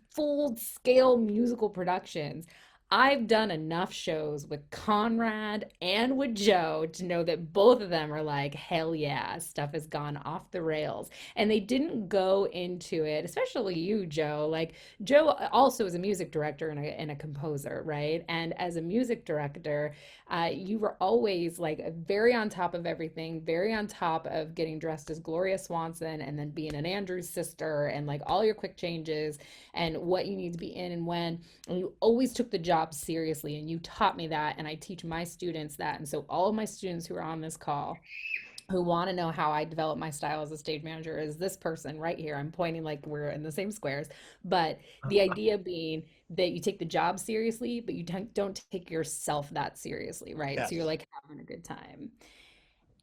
full scale musical productions. I've done enough shows with Conrad and with Joe to know that both of them are like, hell yeah, stuff has gone off the rails. And they didn't go into it, especially you, Joe. Like, Joe also is a music director and a composer, right? And as a music director, you were always like very on top of everything, very on top of getting dressed as Gloria Swanson and then being an Andrews sister and like all your quick changes and what you need to be in and when. And you always took the job seriously, and you taught me that, and I teach my students that. And so all of my students who are on this call who want to know how I develop my style as a stage manager is this person right here. I'm pointing like we're in the same squares. But the idea being that you take the job seriously, but you don't take yourself that seriously, right? Yes. So you're like having a good time.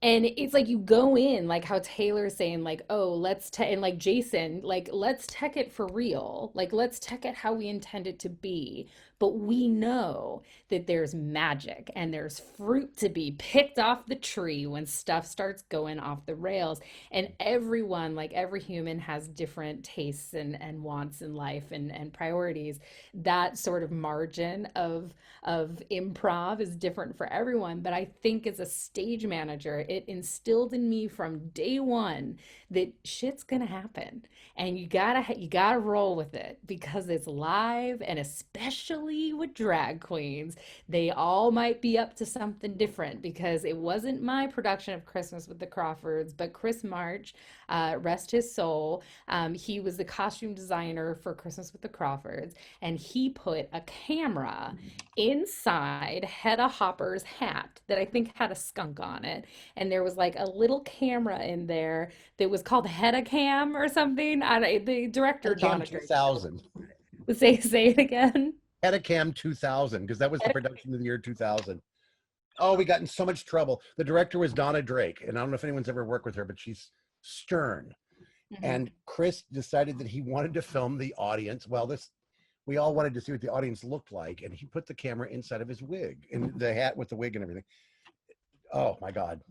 And it's like you go in, like how Taylor's saying, like, oh, and like Jason, like, let's tech it for real. Like, let's tech it how we intend it to be. But we know that there's magic and there's fruit to be picked off the tree when stuff starts going off the rails. And everyone, like every human, has different tastes and wants in life and priorities. That sort of margin of improv is different for everyone. But I think as a stage manager, it instilled in me from day one that shit's gonna happen, and you gotta roll with it because it's live. And especially with drag queens, they all might be up to something different, because it wasn't my production of Christmas with the Crawfords, but Chris March, rest his soul, he was the costume designer for Christmas with the Crawfords, and he put a camera inside Hedda Hopper's hat that I think had a skunk on it. And there was like a little camera in there that was called Hedda Cam or something. The director, Hedacam Donna Drake, 2000. say it again. Hedacam 2000, because that was the production of the year 2000. Oh, we got in so much trouble. The director was Donna Drake, and I don't know if anyone's ever worked with her, but she's stern. Mhm. And Chris decided that he wanted to film the audience. Well, we all wanted to see what the audience looked like, and he put the camera inside of his wig, and the hat with the wig and everything. Oh my God.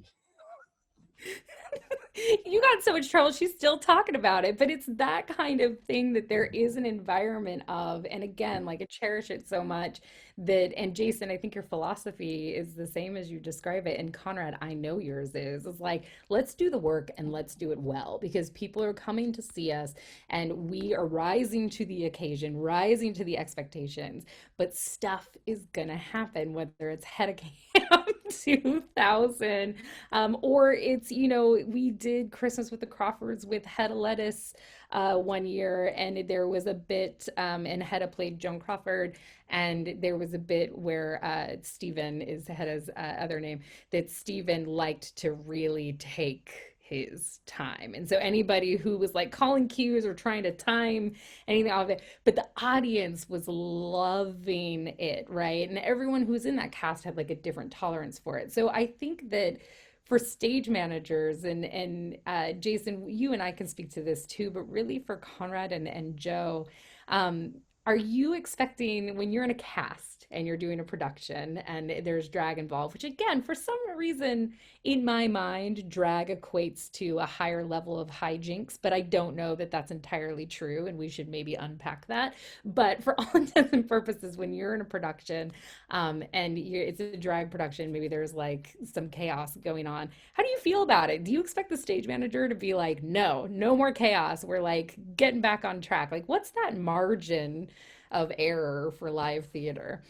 You got in so much trouble. She's still talking about it, but it's that kind of thing that there is an environment of, and again, like I cherish it so much that, and Jason, I think your philosophy is the same as you describe it. And Conrad, I know yours is like, let's do the work and let's do it well because people are coming to see us and we are rising to the occasion, rising to the expectations, but stuff is gonna happen, whether it's head of camp 2000 or it's, we did Christmas with the Crawfords with Hedda Lettuce one year, and there was a bit, and Hedda played Joan Crawford, and there was a bit where Stephen is Hedda's other name, that Stephen liked to really take his time. And so anybody who was like calling cues or trying to time anything off it, but the audience was loving it, right? And everyone who was in that cast had like a different tolerance for it. So I think that for stage managers and Jason, you and I can speak to this too, but really for Conrad and Joe, um, are you expecting when you're in a cast and you're doing a production and there's drag involved, which again, for some reason in my mind, drag equates to a higher level of hijinks, but I don't know that that's entirely true, and we should maybe unpack that. But for all intents and purposes, when you're in a production, and it's a drag production, maybe there's like some chaos going on. How do you feel about it? Do you expect the stage manager to be like, no, no more chaos. We're like getting back on track. Like, what's that margin of error for live theater?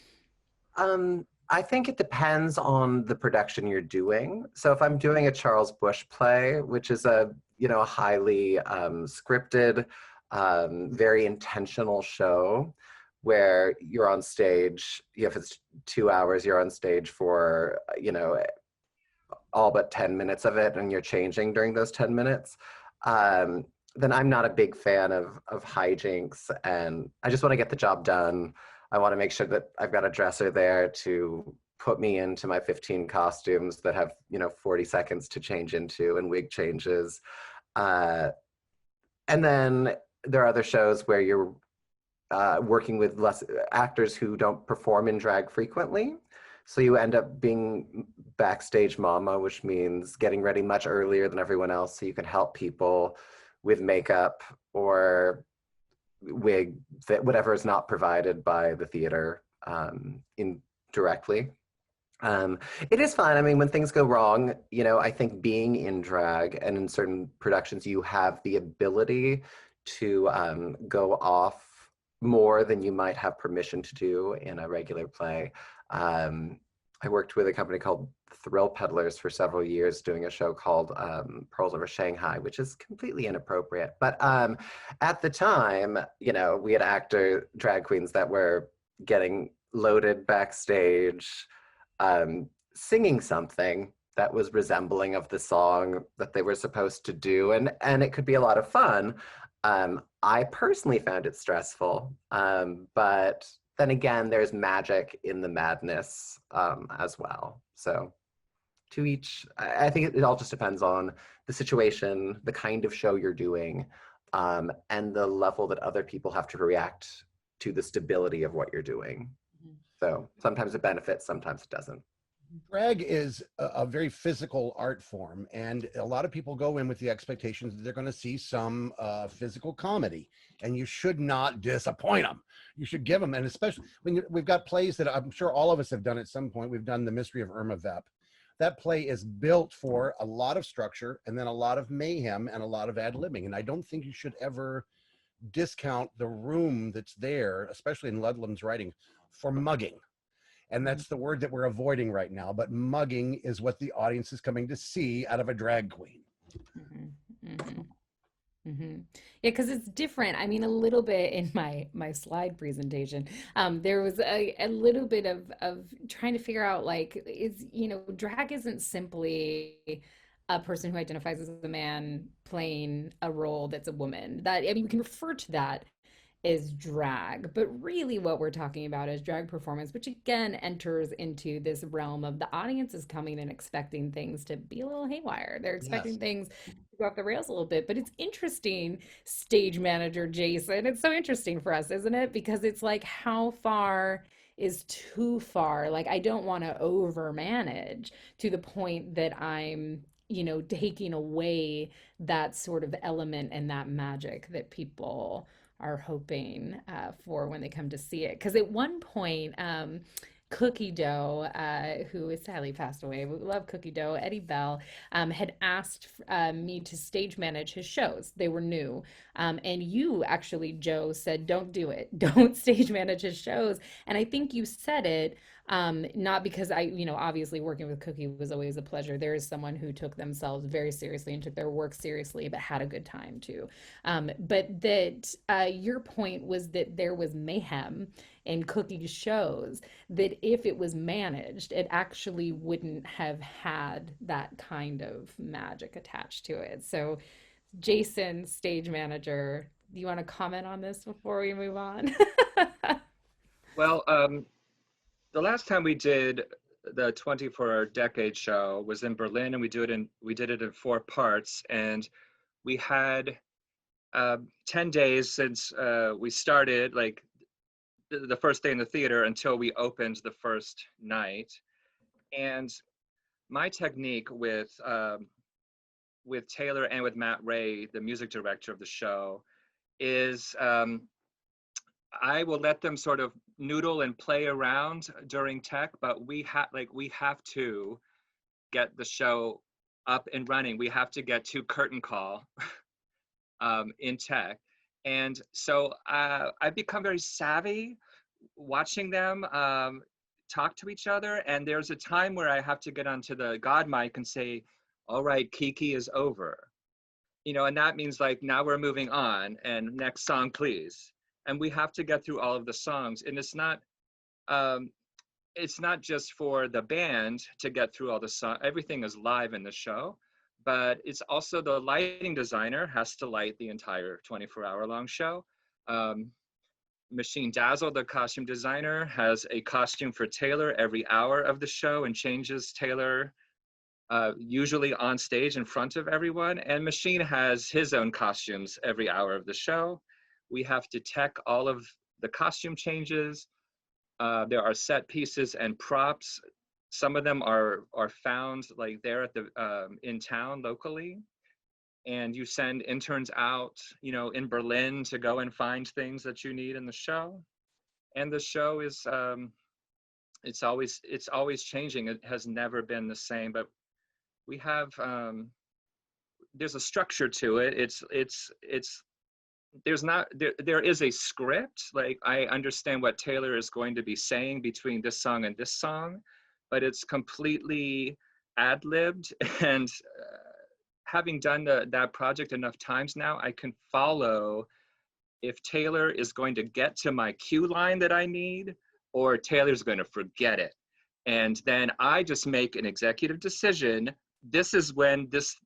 I think it depends on the production you're doing. So if I'm doing a Charles Busch play, which is a highly scripted, very intentional show where you're on stage, if it's 2 hours, you're on stage for, all but 10 minutes of it and you're changing during those 10 minutes, then I'm not a big fan of hijinks, and I just want to get the job done. I want to make sure that I've got a dresser there to put me into my 15 costumes that have, 40 seconds to change into and wig changes. Uh, and then there are other shows where you're working with less actors who don't perform in drag frequently. So you end up being backstage mama, which means getting ready much earlier than everyone else so you can help people with makeup or wig, whatever is not provided by the theater indirectly. It is fun. I mean, when things go wrong, I think being in drag and in certain productions, you have the ability to go off more than you might have permission to do in a regular play. I worked with a company called Thrill Peddlers for several years doing a show called Pearls Over Shanghai, which is completely inappropriate. But at the time, we had drag queens that were getting loaded backstage, singing something that was resembling of the song that they were supposed to do. And it could be a lot of fun. I personally found it stressful, but then again, there's magic in the madness as well. So to each, I think it all just depends on the situation, the kind of show you're doing, and the level that other people have to react to the stability of what you're doing. So sometimes it benefits, sometimes it doesn't. Drag is a very physical art form, and a lot of people go in with the expectations that they're going to see some physical comedy, and you should not disappoint them. You should give them, and especially when we've got plays that I'm sure all of us have done at some point. We've done The Mystery of Irma Vep. That play is built for a lot of structure and then a lot of mayhem and a lot of ad-libbing, and I don't think you should ever discount the room that's there, especially in Ludlam's writing, for mugging. And that's the word that we're avoiding right now. But mugging is what the audience is coming to see out of a drag queen. Mm-hmm, mm-hmm, mm-hmm. Yeah, because it's different. I mean, a little bit in my slide presentation, there was a little bit of trying to figure out like drag isn't simply a person who identifies as a man playing a role that's a woman. That I mean, we can refer to that is drag, but really what we're talking about is drag performance, which again enters into this realm of the audience is coming and expecting things to be a little haywire. They're expecting Yes. things to go off the rails a little bit, but it's interesting, stage manager Jason. It's so interesting for us, isn't it? Because it's like, how far is too far? Like, I don't want to over manage to the point that I'm taking away that sort of element and that magic that people are hoping for when they come to see it. Because at one point, Cookie Dough, who is sadly passed away, we love Cookie Dough, Eddie Bell, had asked me to stage manage his shows. They were new. And you actually, Joe, said, don't do it. Don't stage manage his shows. And I think you said it not because obviously working with Cookie was always a pleasure. There is someone who took themselves very seriously and took their work seriously, but had a good time too. But that your point was that there was mayhem in Cookie's shows, that if it was managed, it actually wouldn't have had that kind of magic attached to it. So, Jason, stage manager, do you want to comment on this before we move on? Well, the last time we did the 24 Decade show was in Berlin, and we did it in 4 parts, and we had 10 days since we started, like the first day in the theater until we opened the first night. And my technique with Taylor and with Matt Ray, the music director of the show, is I will let them sort of noodle and play around during tech, but we have to get the show up and running. We have to get to curtain call in tech. And so I've become very savvy watching them talk to each other. And there's a time where I have to get onto the God mic and say, all right, Kiki is over. And that means like, now we're moving on, and next song, please. And we have to get through all of the songs. And it's not just for the band to get through all the songs. Everything is live in the show, but it's also the lighting designer has to light the entire 24-hour long show. Machine Dazzle, the costume designer, has a costume for Taylor every hour of the show and changes Taylor usually on stage in front of everyone. And Machine has his own costumes every hour of the show. We have to tech all of the costume changes. There are set pieces and props. Some of them are found like there at the in town locally. And you send interns out, in Berlin to go and find things that you need in the show. And the show is, it's always changing. It has never been the same, but we have, there's a structure to it. There is a script. Like, I understand what Taylor is going to be saying between this song and this song, but it's completely ad-libbed. And having done that project enough times now, I can follow if Taylor is going to get to my cue line that I need, or Taylor's going to forget it. And then I just make an executive decision. This is when this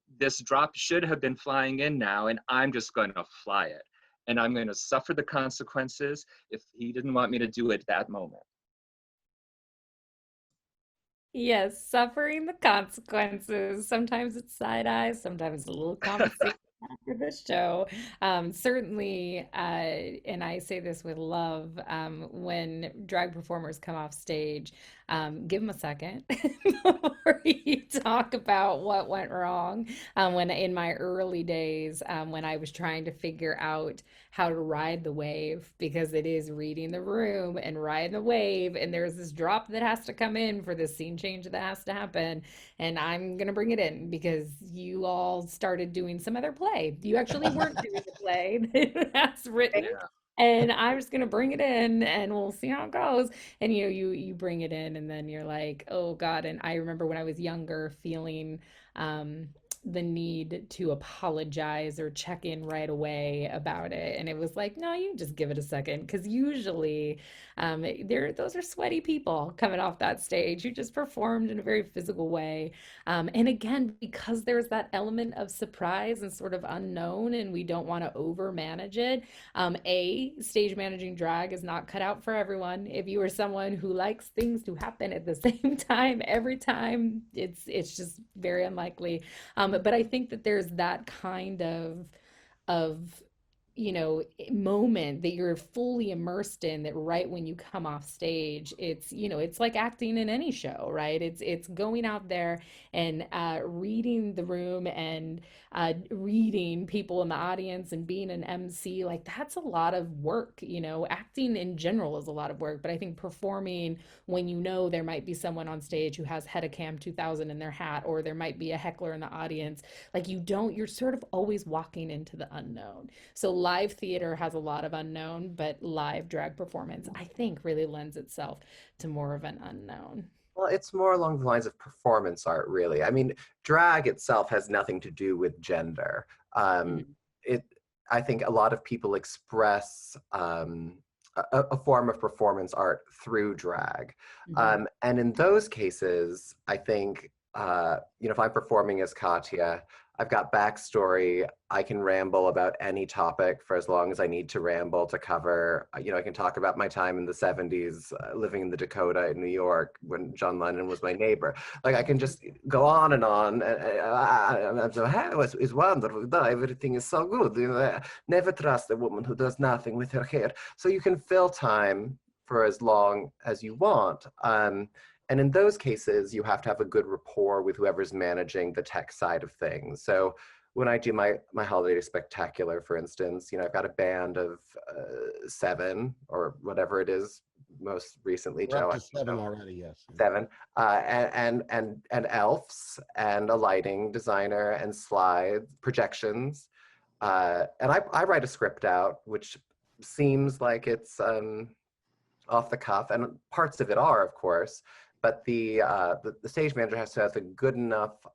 drop should have been flying in now, and I'm just going to fly it. And I'm going to suffer the consequences if he didn't want me to do it that moment. Yes, suffering the consequences. Sometimes it's side eyes, sometimes a little conversation after the show. Certainly, and I say this with love, when drag performers come off stage, give them a second before you talk about what went wrong. When in my early days, when I was trying to figure out how to ride the wave, because it is reading the room and riding the wave, and there's this drop that has to come in for this scene change that has to happen, and I'm gonna bring it in because you all started doing some other play. You actually weren't doing the play that's written, Yeah. and I'm just gonna bring it in, and we'll see how it goes. And you bring it in, and then you're like, oh God. And I remember when I was younger feeling the need to apologize or check in right away about it. And it was like, no, you just give it a second. Because usually those are sweaty people coming off that stage. You just performed in a very physical way. And again, because there's that element of surprise and sort of unknown, and we don't want to over manage it. Stage managing drag is not cut out for everyone. If you are someone who likes things to happen at the same time every time, it's just very unlikely. But I think that there's that kind of moment that you're fully immersed in, that right when you come off stage, it's like acting in any show, right? It's going out there and reading the room and reading people in the audience and being an MC. Like, that's a lot of work. Acting in general is a lot of work, but I think performing when there might be someone on stage who has Headacam 2000 in their hat, or there might be a heckler in the audience, like, you're sort of always walking into the unknown. So live theater has a lot of unknown, but live drag performance, I think, really lends itself to more of an unknown. Well, it's more along the lines of performance art, really. I mean, drag itself has nothing to do with gender. Mhm. It, I think a lot of people express a form of performance art through drag. Mhm. And in those cases, I think, if I'm performing as Katya, I've got backstory. I can ramble about any topic for as long as I need to ramble to cover. I can talk about my time in the 70s, living in the Dakota in New York when John Lennon was my neighbor. Like, I can just go on and on. I'm so happy. It's wonderful. Everything is so good. Never trust a woman who does nothing with her hair. So you can fill time for as long as you want. And in those cases, you have to have a good rapport with whoever's managing the tech side of things. So when I do my holiday spectacular, for instance, I've got a band of 7 or whatever it is. Most recently, We're up Joe, I to don't 7 know, already, yes. 7, and elves and a lighting designer and slides, projections, and I write a script out, which seems like it's off the cuff, and parts of it are, of course, but the stage manager has to have a good enough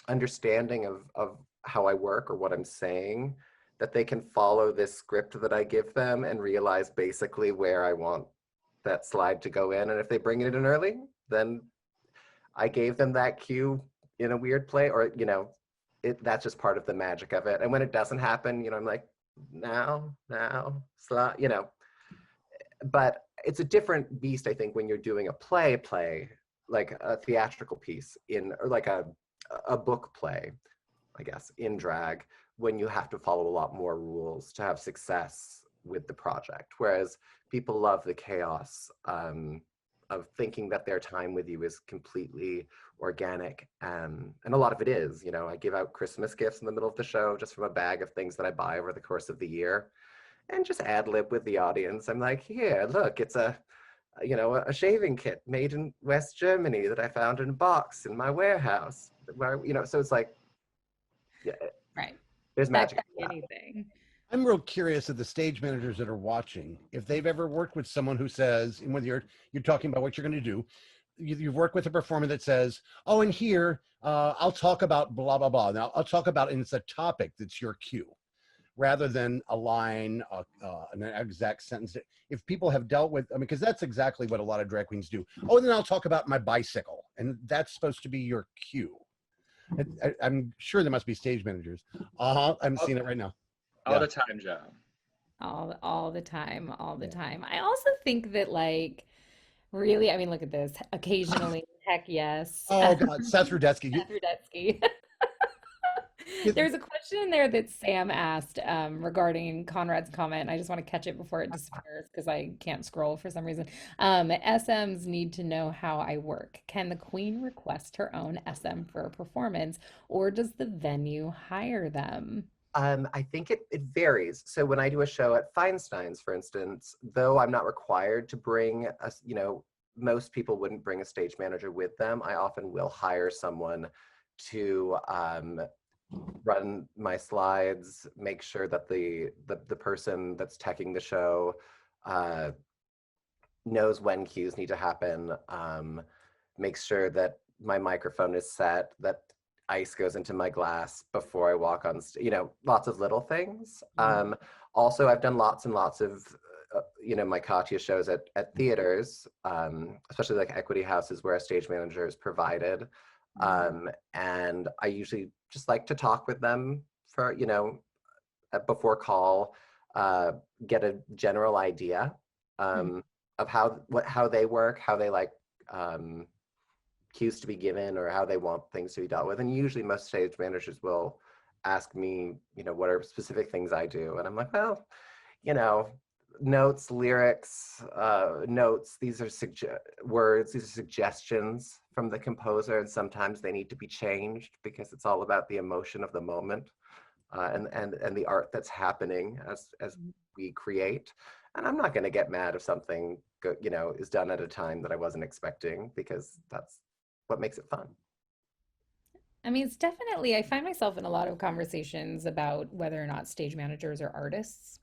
understanding of how I work or what I'm saying, that they can follow this script that I give them and realize basically where I want that slide to go in. And if they bring it in early, then I gave them that cue in a weird play, or that's just part of the magic of it. And when it doesn't happen, I'm like, now, slide, but it's a different beast, I think, when you're doing a play, like a theatrical piece or like a book play, I guess, in drag, when you have to follow a lot more rules to have success with the project. Whereas people love the chaos of thinking that their time with you is completely organic. And a lot of it is. I give out Christmas gifts in the middle of the show just from a bag of things that I buy over the course of the year, and just ad lib with the audience. I'm like, here, look, it's a shaving kit made in West Germany that I found in a box in my warehouse. So it's like, yeah, Right. there's That magic could in be that. anything. I'm real curious of the stage managers that are watching, if they've ever worked with someone who says, and whether you're talking about what you're going to do, you've worked with a performer that says, oh, and here, I'll talk about blah, blah, blah. Now I'll talk about, and it's a topic that's your cue, rather than a line, an exact sentence. If people have dealt with, because that's exactly what a lot of drag queens do. Oh, and then I'll talk about my bicycle, and that's supposed to be your cue. I'm sure there must be stage managers. I'm seeing it right now. All Yeah. the time, Joe. All the time, all the Yeah. time. I also think that, like, really, I mean, look at this. Occasionally, heck yes. Oh God, Seth Rudetsky. Seth Rudetsky. There's a question in there that Sam asked regarding Conrad's comment, and I just want to catch it before it disappears because I can't scroll for some reason. SMs need to know how I work. Can the queen request her own SM for a performance, or does the venue hire them? I think it varies. So when I do a show at Feinstein's, for instance, though I'm not required to bring most people wouldn't bring a stage manager with them. I often will hire someone to run my slides, make sure that the person that's teching the show knows when cues need to happen, make sure that my microphone is set, that ice goes into my glass before I walk on lots of little things. Also, I've done lots and lots of my Katya shows at theaters, especially like equity houses where a stage manager is provided. And I usually just like to talk with them for, before call, get a general idea of how they work, how they like cues to be given, or how they want things to be dealt with. And usually most stage managers will ask me, what are specific things I do, and I'm like, well, notes, lyrics, notes. These are words. These are suggestions from the composer, and sometimes they need to be changed because it's all about the emotion of the moment, and the art that's happening as we create. And I'm not going to get mad if something is done at a time that I wasn't expecting, because that's what makes it fun. I mean, it's definitely, I find myself in a lot of conversations about whether or not stage managers are artists.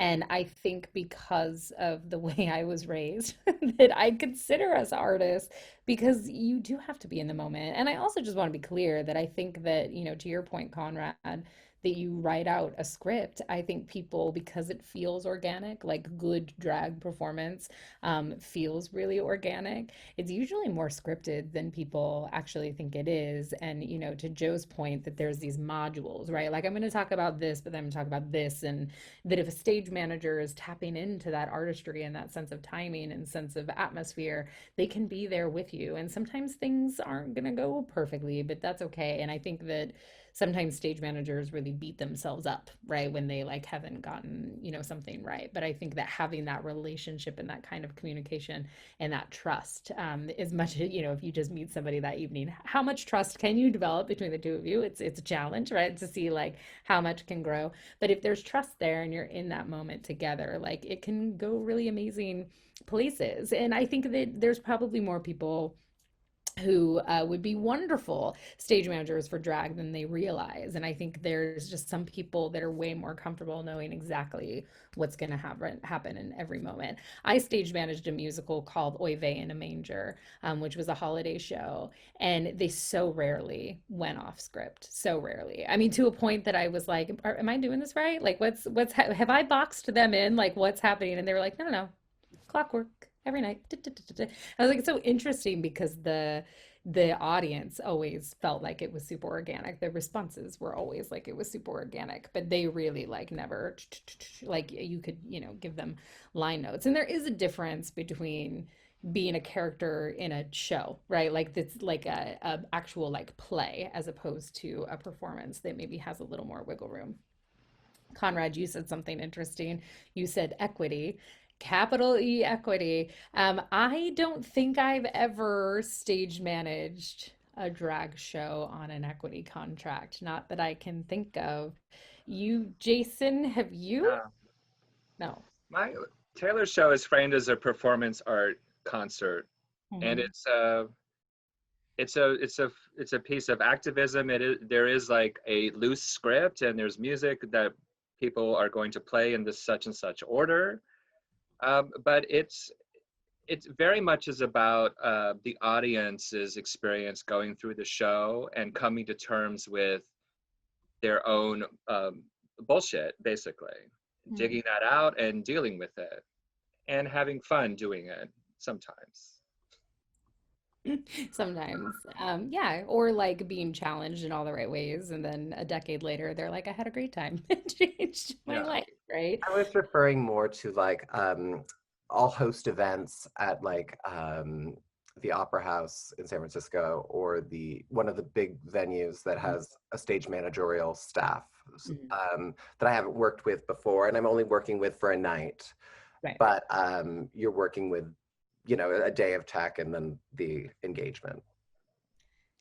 And I think because of the way I was raised, that I consider us artists because you do have to be in the moment. And I also just want to be clear that I think that, to your point, Conrad, that you write out a script. I think people, because it feels organic, like good drag performance feels really organic. It's usually more scripted than people actually think it is. And, to Joe's point, that there's these modules, right? Like I'm going to talk about this, but then I'm going to talk about this. And that if a stage manager is tapping into that artistry and that sense of timing and sense of atmosphere, they can be there with you. And sometimes things aren't going to go perfectly, but that's okay. And I think that sometimes stage managers really beat themselves up, right, when they like haven't gotten, something right. But I think that having that relationship and that kind of communication and that trust, as much as, if you just meet somebody that evening, how much trust can you develop between the two of you? It's a challenge, right, to see like how much can grow. But if there's trust there and you're in that moment together, like it can go really amazing places. And I think that there's probably more people who would be wonderful stage managers for drag than they realize. And I think there's just some people that are way more comfortable knowing exactly what's going to happen in every moment. I stage managed a musical called Oy Vey in a Manger, which was a holiday show. And they so rarely went off script, so rarely. I mean, to a point that I was like, am I doing this right? Like, have I boxed them in? Like, what's happening? And they were like, no, clockwork every night. I was like, it's so interesting because the audience always felt like it was super organic. The responses were always like it was super organic, but they really like never like you could, give them line notes. And there is a difference between being a character in a show, right? Like it's like a actual like play as opposed to a performance that maybe has a little more wiggle room. Conrad, you said something interesting. You said equity, capital E equity. I don't think I've ever stage managed a drag show on an equity contract, not that I can think of. You, Jason, have you? Yeah. No. My Taylor's show is framed as a performance art concert, and Mhm. it's a piece of activism. There is like a loose script, and there's music that people are going to play in this such and such order. But it's very much is about the audience's experience going through the show and coming to terms with their own bullshit, basically, digging that out and dealing with it and having fun doing it sometimes. Sometimes. Yeah, or like being challenged in all the right ways, and then a decade later, they're like, I had a great time. It changed my Yeah. life, right? I was referring more to like I'll host events at like the Opera House in San Francisco, or the one of the big venues that has a stage managerial staff that I haven't worked with before, and I'm only working with for a night. Right. But you're working with, a day of tech and then the engagement.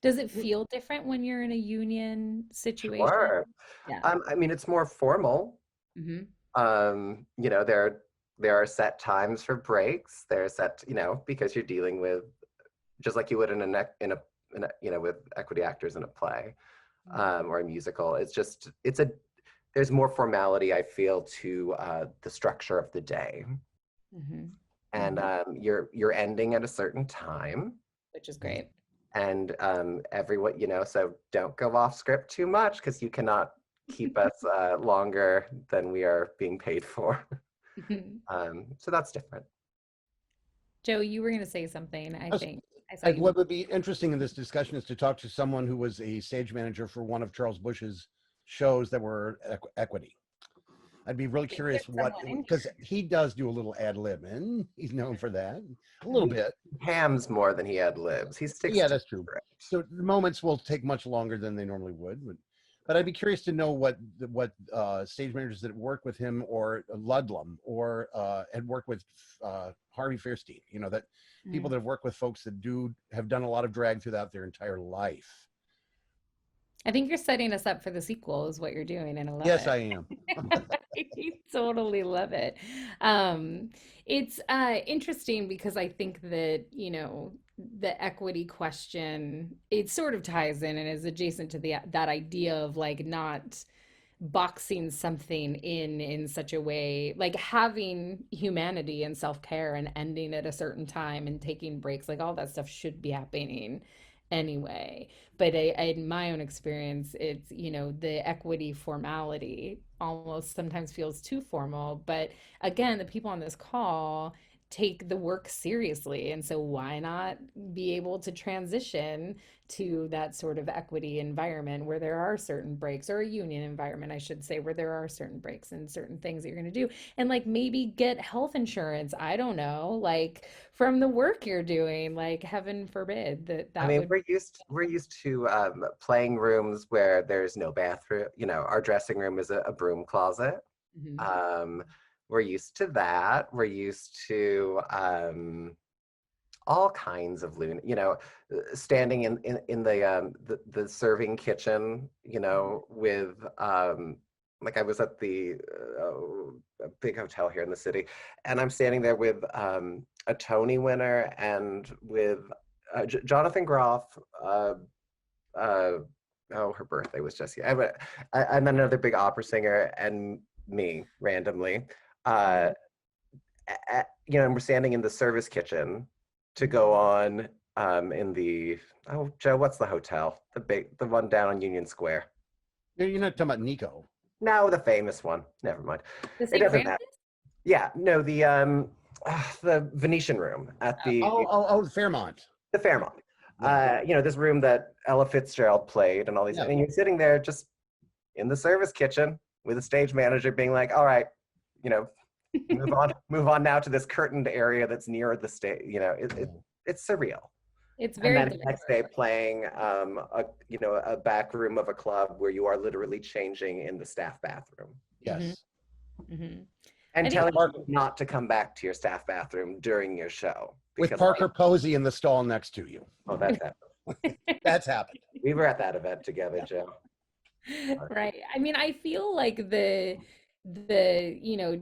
Does it feel different when you're in a union situation? Sure. Yeah. I mean, it's more formal. Hmm. There are set times for breaks. There are set, because you're dealing with, just like you would in a with equity actors in a play or a musical. There's more formality, I feel, to the structure of the day. Hmm. And you're ending at a certain time. Which is great. And everyone, so don't go off script too much, because you cannot keep us longer than we are being paid for. So that's different. Joe, you were going to say something, I Yes. think. I saw you. What would be interesting in this discussion is to talk to someone who was a stage manager for one of Charles Bush's shows that were equity. I'd be really curious because he does do a little ad lib, and he's known for that a little bit. Hams more than he ad libs. He sticks. Yeah, to that's true. script. So the moments will take much longer than they normally would. but I'd be curious to know what stage managers that work with him or Ludlum or had worked with Harvey Fierstein, you know, that people that have worked with folks that have done a lot of drag throughout their entire life. I think you're setting us up for the sequel, is what you're doing, and I love Yes, it. I am. I totally love it. It's interesting because I think that, the equity question, it sort of ties in and is adjacent to that idea of like not boxing something in such a way, like having humanity and self-care and ending at a certain time and taking breaks, like all that stuff should be happening anyway. But in my own experience, it's, the equity formality almost sometimes feels too formal. But again, the people on this call take the work seriously. And so why not be able to transition to that sort of equity environment where there are certain breaks, or a union environment, I should say, where there are certain breaks and certain things that you're going to do. And like maybe get health insurance, I don't know, like from the work you're doing, like heaven forbid that I that mean, would. we're used to playing rooms where there's no bathroom. You know, our dressing room is a broom closet. Mhm. Um, we're used to that. We're used to all kinds of standing in the serving kitchen, with like I was at a big hotel here in the city, and I'm standing there with a Tony winner and with Jonathan Groff. Uh, oh, her birthday was just yeah. And then another big opera singer and me randomly. Uh, and we're standing in the service kitchen to go on in oh, Joe, what's the hotel? The one down on Union Square. You're not talking about Nico. No, the famous one. Never mind. The It St. doesn't Francis? matter. Yeah, no, the Venetian room at The Fairmont. the Fairmont. Yeah. This room that Ella Fitzgerald played and all these, Yeah. and you're sitting there just in the service kitchen with a stage manager being like, all right, you know, move on now to this curtained area that's near the stage. It's surreal. It's And very then the next day playing a back room of a club where you are literally changing in the staff bathroom Yes. Mm-hmm. and I think telling people not to come back to your staff bathroom during your show. With Parker Posey in the stall next to you. Oh, that's happened. That's happened. We were at that event together, Joe. Right. I mean, I feel like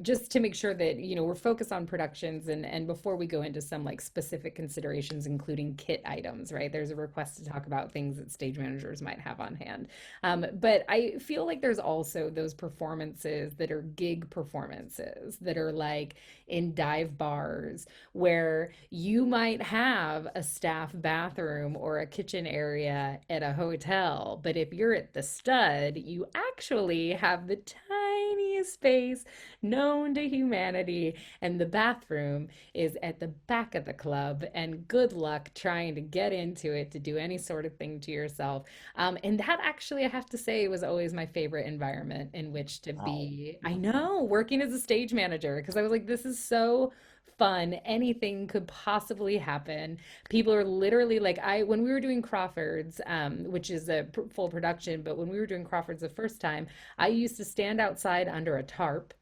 just to make sure that, we're focused on productions and before we go into some like specific considerations, including kit items, right? There's a request to talk about things that stage managers might have on hand. But I feel like there's also those performances that are gig performances that are like in dive bars where you might have a staff bathroom or a kitchen area at a hotel, but if you're at the Stud, you actually have the tiniest space known to humanity, and the bathroom is at the back of the club, and good luck trying to get into it to do any sort of thing to yourself. And that actually, I have to say, was always my favorite environment in which to be. I know, working as a stage manager, because I was like, this is so fun. Anything could possibly happen. People are literally like, when we were doing Crawford's, which is a full production, but when we were doing Crawford's the first time, I used to stand outside under a tarp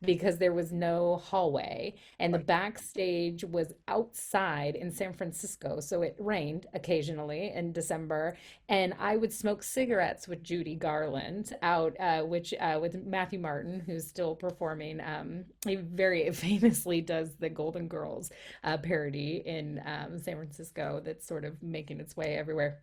because there was no hallway, and the backstage was outside in San Francisco, so it rained occasionally in December, and I would smoke cigarettes with Judy Garland out, which with Matthew Martin, who's still performing. He very famously does the Golden Girls parody in San Francisco that's sort of making its way everywhere.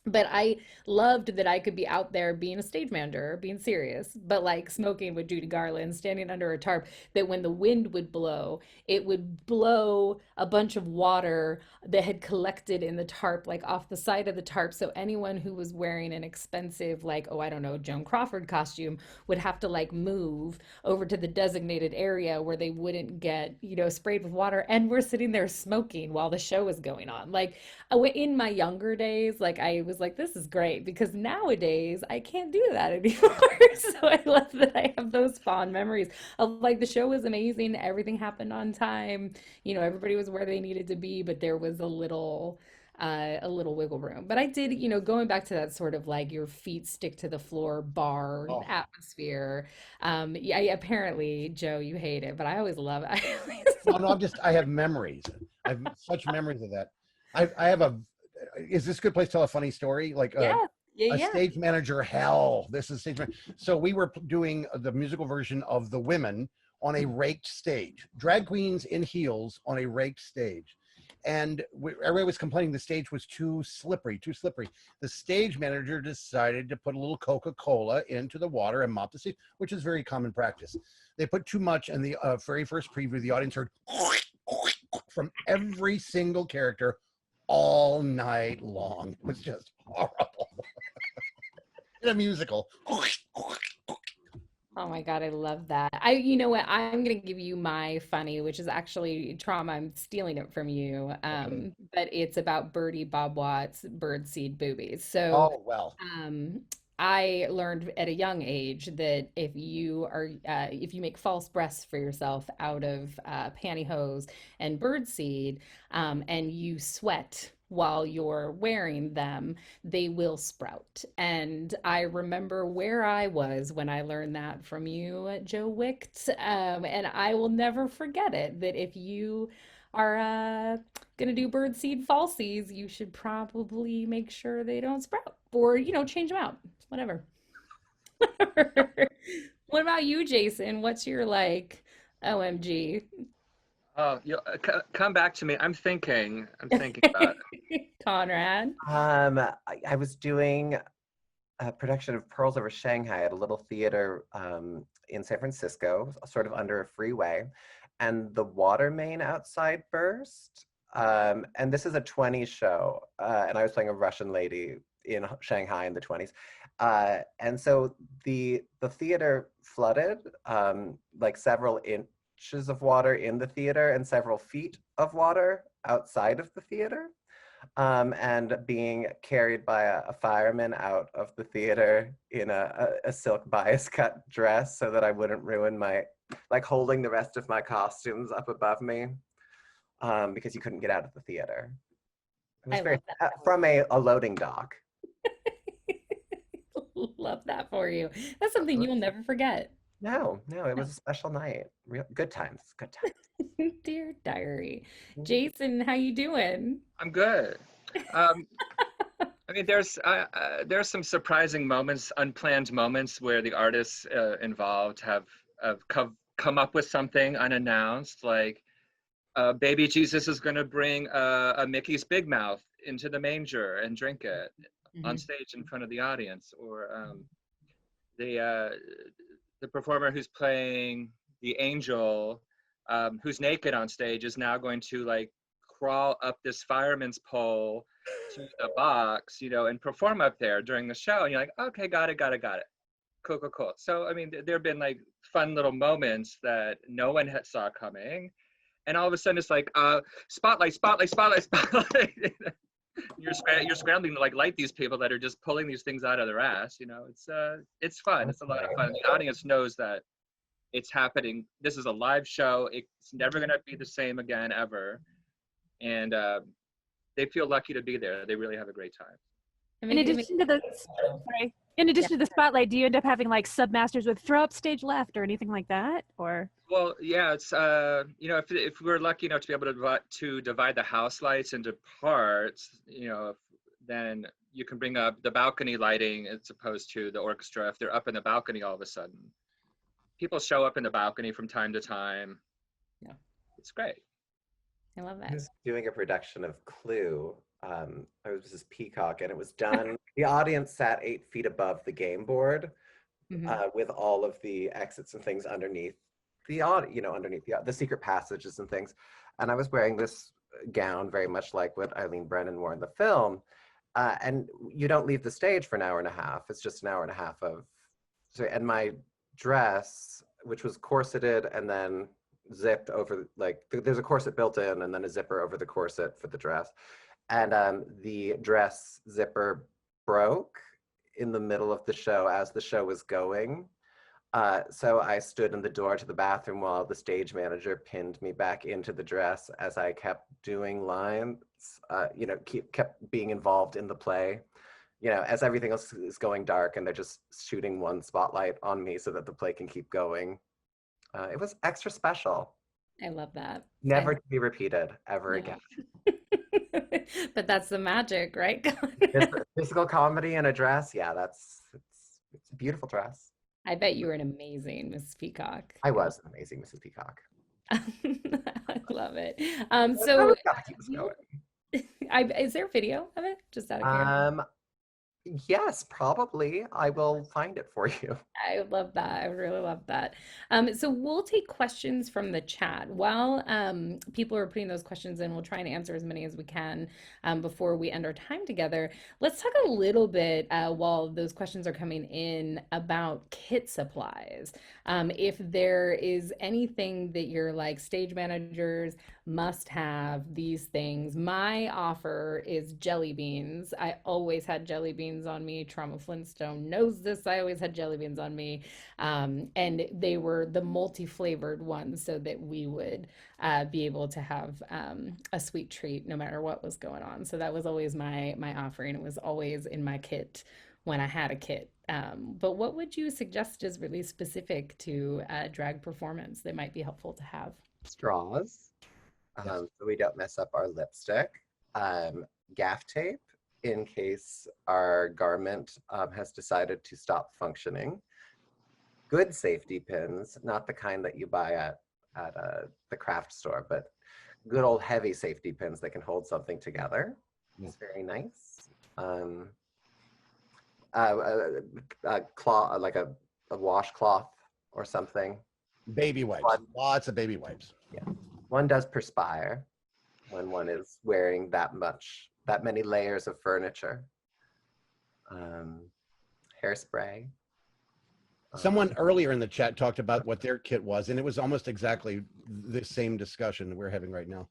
But I loved that I could be out there being a stage manager, being serious, but like smoking with Judy Garland, standing under a tarp, that when the wind would blow, it would blow a bunch of water that had collected in the tarp, like off the side of the tarp. So anyone who was wearing an expensive, like, oh, I don't know, Joan Crawford costume would have to like move over to the designated area where they wouldn't get, sprayed with water. And we're sitting there smoking while the show is going on. Like in my younger days, like I was like, this is great, because nowadays I can't do that anymore. So I love that I have those fond memories of like the show was amazing, everything happened on time, everybody was where they needed to be, but there was a little a little wiggle room. But I did, going back to that sort of like your feet stick to the floor bar Oh, atmosphere. Yeah, apparently, Joe, you hate it, but I always love it. I always no, no, I have memories. I have such memories of that. I have is this a good place to tell a funny story? Like Yeah, yeah, a yeah. stage manager hell. This is stage manager. So we were doing the musical version of The Women on a raked stage, drag queens in heels on a raked stage. And everybody was complaining the stage was too slippery, too slippery. The stage manager decided to put a little Coca-Cola into the water and mop the stage, which is very common practice. They put too much, and the very first preview, the audience heard from every single character all night long. It was just horrible. In a musical. Oh my God, I love that. You know what? I'm gonna give you my funny, which is actually trauma. I'm stealing it from you. Okay. But it's about Birdie Bob Watts birdseed boobies. So, Oh, well. um, I learned at a young age that if you make false breasts for yourself out of pantyhose and birdseed, and you sweat while you're wearing them, they will sprout. And I remember where I was when I learned that from you, Joe Wicht. And I will never forget it, that if you are gonna do birdseed falsies, you should probably make sure they don't sprout or, change them out, whatever. What about you, Jason? What's your like OMG? Oh, come back to me. I'm thinking. I'm thinking about it. Conrad? I was doing a production of Pearls Over Shanghai at a little theater in San Francisco, sort of under a freeway, and the water main outside burst. And this is a 20s show, and I was playing a Russian lady in Shanghai in the 20s. And so the theater flooded, like several inches of water in the theater and several feet of water outside of the theater. And being carried by a fireman out of the theater in a silk bias cut dress so that I wouldn't ruin like holding the rest of my costumes up above me, because you couldn't get out of the theater. It was I very, love that. from a loading dock. Love that for you. That's something you'll never forget. No, it was a special night. Real good times, good times. Dear diary. Jason, how you doing? I'm good. I mean, there's some surprising moments, unplanned moments where the artists involved have come up with something unannounced, like baby Jesus is going to bring a Mickey's Big Mouth into the manger and drink it on stage in front of the audience, or the performer who's playing the angel, who's naked on stage, is now going to like crawl up this fireman's pole to the box, and perform up there during the show. And you're like, okay, got it. Cool. So, I mean, there have been like fun little moments that no one saw coming. And all of a sudden it's like, spotlight. You're scrambling to like light these people that are just pulling these things out of their ass. It's fun. It's a lot of fun. The audience knows that it's happening. This is a live show. It's never going to be the same again, ever. And they feel lucky to be there. They really have a great time. In addition to the spotlight, do you end up having like submasters with throw up stage left or anything like that, or? Well, yeah, it's if we're lucky enough to be able to divide the house lights into parts, then you can bring up the balcony lighting as opposed to the orchestra. If they're up in the balcony all of a sudden, people show up in the balcony from time to time. Yeah, it's great. I love that. I was doing a production of Clue. I was Mrs. Peacock, and it was done. The audience sat 8 feet above the game board, with all of the exits and things underneath the underneath the secret passages and things. And I was wearing this gown very much like what Eileen Brennan wore in the film. And you don't leave the stage for an hour and a half. It's just an hour and a half and my dress, which was corseted and then zipped over, like there's a corset built in and then a zipper over the corset for the dress. And the dress zipper broke in the middle of the show as the show was going. So I stood in the door to the bathroom while the stage manager pinned me back into the dress as I kept doing lines, kept being involved in the play. As everything else is going dark and they're just shooting one spotlight on me so that the play can keep going. It was extra special. I love that. Never to be repeated ever No. again. But that's the magic, right? Physical comedy in a dress, yeah, it's a beautiful dress. I bet you were an amazing Miss Peacock. I was an amazing Mrs. Peacock. I love it. So So gotta keep this going. is there video of it? Just out of curiosity. Yes, probably. I will find it for you. I love that. I really love that. So we'll take questions from the chat. While people are putting those questions in, we'll try and answer as many as we can before we end our time together. Let's talk a little bit while those questions are coming in about kit supplies. If there is anything that you're like, stage managers must have these things. My offer is jelly beans. I always had jelly beans on me. Trauma Flintstone knows this. I always had jelly beans on me. And they were the multi-flavored ones so that we would be able to have a sweet treat no matter what was going on. So that was always my offering. It was always in my kit when I had a kit. But what would you suggest is really specific to drag performance that might be helpful to have? Straws, so we don't mess up our lipstick. Gaff tape, in case our garment has decided to stop functioning. Good safety pins, not the kind that you buy at the craft store, but good old heavy safety pins that can hold something together. It's very nice. A cloth, like a washcloth or something. Baby wipes. Lots of baby wipes. Yeah. One does perspire when one is wearing that many layers of furniture. Hairspray. Someone earlier in the chat talked about what their kit was, and it was almost exactly the same discussion we're having right now.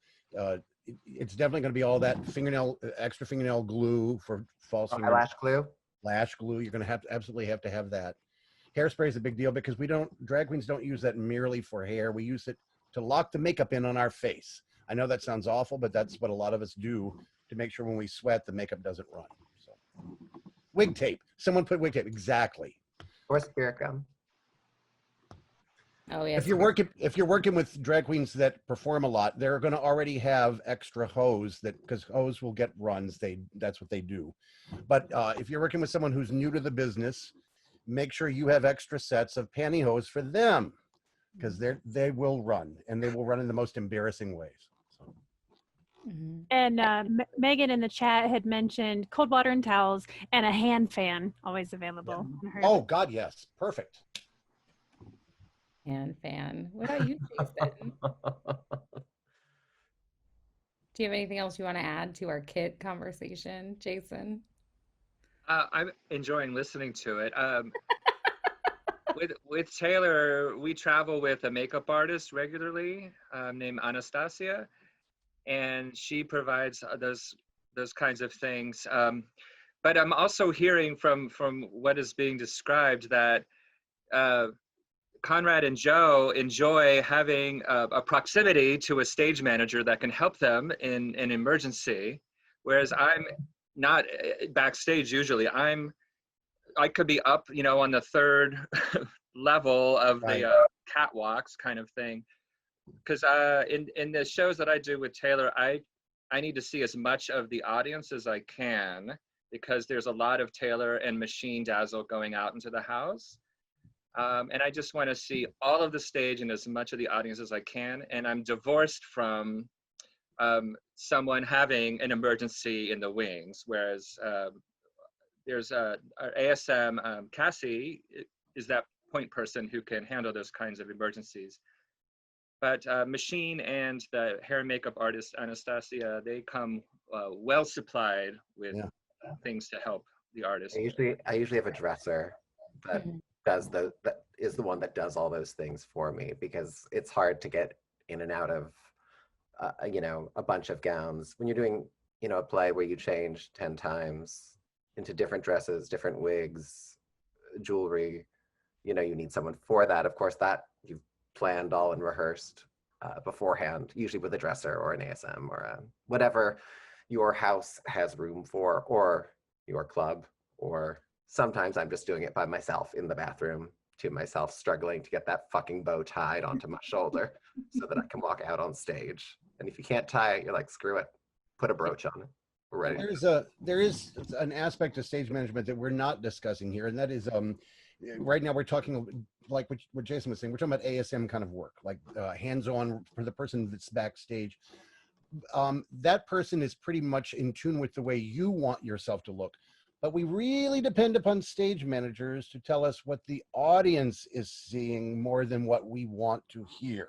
It's definitely going to be all that extra fingernail glue for false eyelash glue. Lash glue. You're going to absolutely have to have that. Hairspray is a big deal because drag queens don't use that merely for hair. We use it to lock the makeup in on our face. I know that sounds awful, but that's what a lot of us do to make sure when we sweat, the makeup doesn't run. So, wig tape. Someone put wig tape. Exactly. Or spirit gum. Oh yes. If you're working with drag queens that perform a lot, they're going to already have extra hose because hose will get runs. That's what they do. But if you're working with someone who's new to the business, make sure you have extra sets of pantyhose for them because they will run, and they will run in the most embarrassing ways. So. And Megan in the chat had mentioned cold water and towels and a hand fan always available. Yeah. Oh God, yes, perfect. Hand fan. What about you, Jason? Do you have anything else you want to add to our kit conversation, Jason? I'm enjoying listening to it. With Taylor, we travel with a makeup artist regularly named Anastasia, and she provides those kinds of things. But I'm also hearing from what is being described that Conrad and Joe enjoy having a proximity to a stage manager that can help them in an emergency, whereas I'm not backstage usually. I could be up, on the third level of the catwalks kind of thing. Because in the shows that I do with Taylor, I need to see as much of the audience as I can, because there's a lot of Taylor and machine dazzle going out into the house. And I just want to see all of the stage and as much of the audience as I can. And I'm divorced from someone having an emergency in the wings, whereas there's our ASM, Cassie is that point person who can handle those kinds of emergencies. But Machine and the hair and makeup artist, Anastasia, they come well supplied with things to help the artist. I usually have a dresser that that is the one that does all those things for me, because it's hard to get in and out of a bunch of gowns when you're doing a play where you change 10 times into different dresses, different wigs, jewelry. you know, you need someone for that. Of course, that you've planned all and rehearsed beforehand, usually with a dresser or an ASM or whatever your house has room for, or your club, or sometimes I'm just doing it by myself in the bathroom to myself, struggling to get that fucking bow tied onto my shoulder so that I can walk out on stage. And if you can't tie it, you're like, screw it, put a brooch on it. We're ready. There is an aspect of stage management that we're not discussing here, and that is right now we're talking like what Jason was saying. We're talking about ASM kind of work, like hands-on for the person that's backstage. That person is pretty much in tune with the way you want yourself to look. But we really depend upon stage managers to tell us what the audience is seeing more than what we want to hear.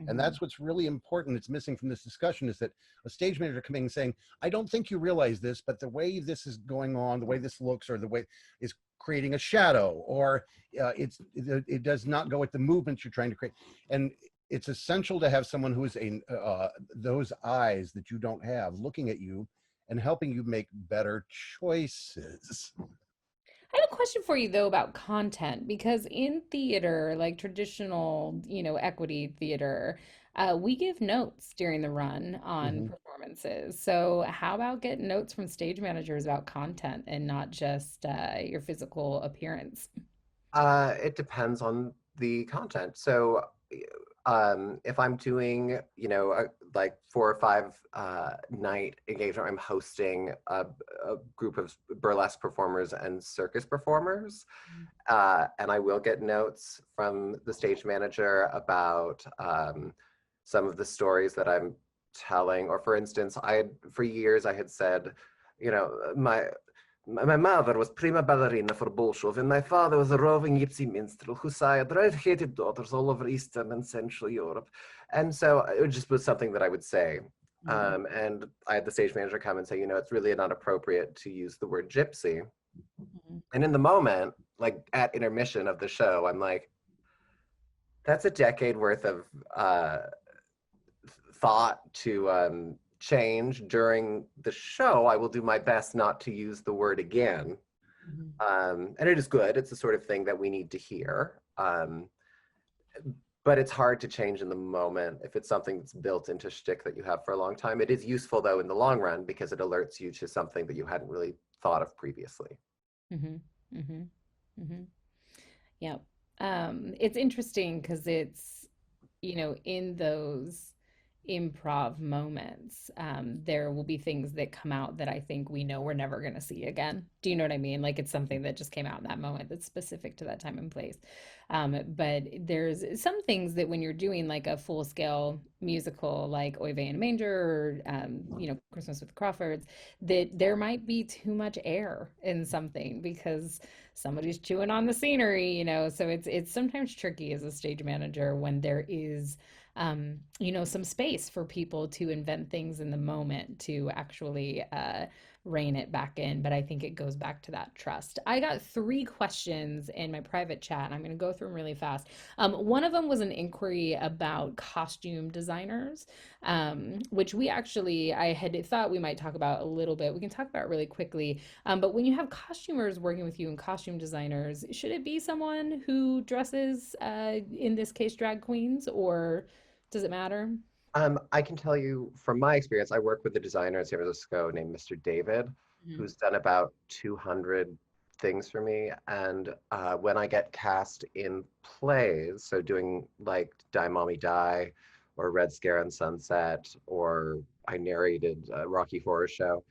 And that's what's really important. It's missing from this discussion is that a stage manager coming and saying, I don't think you realize this, but the way this is going on, the way this looks, or the way is creating a shadow, or it does not go with the movements you're trying to create. And it's essential to have someone who is those eyes that you don't have looking at you and helping you make better choices. I have a question for you though about content, because in theater, like traditional, equity theater, we give notes during the run on performances. So how about getting notes from stage managers about content and not just your physical appearance? It depends on the content. So if I'm doing, like 4 or 5 night engagement, I'm hosting a group of burlesque performers and circus performers, and I will get notes from the stage manager about some of the stories that I'm telling. Or for instance, for years I had said, my mother was prima ballerina for Bolshoi, and my father was a roving gypsy minstrel who sired red-headed daughters all over Eastern and Central Europe. And so it just was something that I would say. And I had the stage manager come and say, it's really not appropriate to use the word gypsy. And in the moment, like at intermission of the show, I'm like, that's a decade worth of thought to change during the show. I will do my best not to use the word again. And it is good. It's the sort of thing that we need to hear. But it's hard to change in the moment if it's something that's built into shtick that you have for a long time. It is useful though in the long run because it alerts you to something that you hadn't really thought of previously. Yeah. It's interesting because it's, in those improv moments, there will be things that come out that I think we know we're never going to see again. Do you know what I mean? Like it's something that just came out in that moment that's specific to that time and place. But there's some things that when you're doing like a full scale musical like Oy Vey in a Manger or, Christmas with the Crawfords, that there might be too much air in something because somebody's chewing on the scenery, so it's sometimes tricky as a stage manager when there is some space for people to invent things in the moment to actually rein it back in. But I think it goes back to that trust. I got 3 questions in my private chat, and I'm going to go through them really fast. One of them was an inquiry about costume designers, which I had thought we might talk about a little bit. We can talk about it really quickly. But when you have costumers working with you and costume designers, should it be someone who dresses, in this case, drag queens, or does it matter? I can tell you from my experience, I work with a designer in San Francisco named Mr. David, who's done about 200 things for me. And when I get cast in plays, so doing like Die Mommy Die or Red Scare on Sunset, or I narrated a Rocky Horror Show,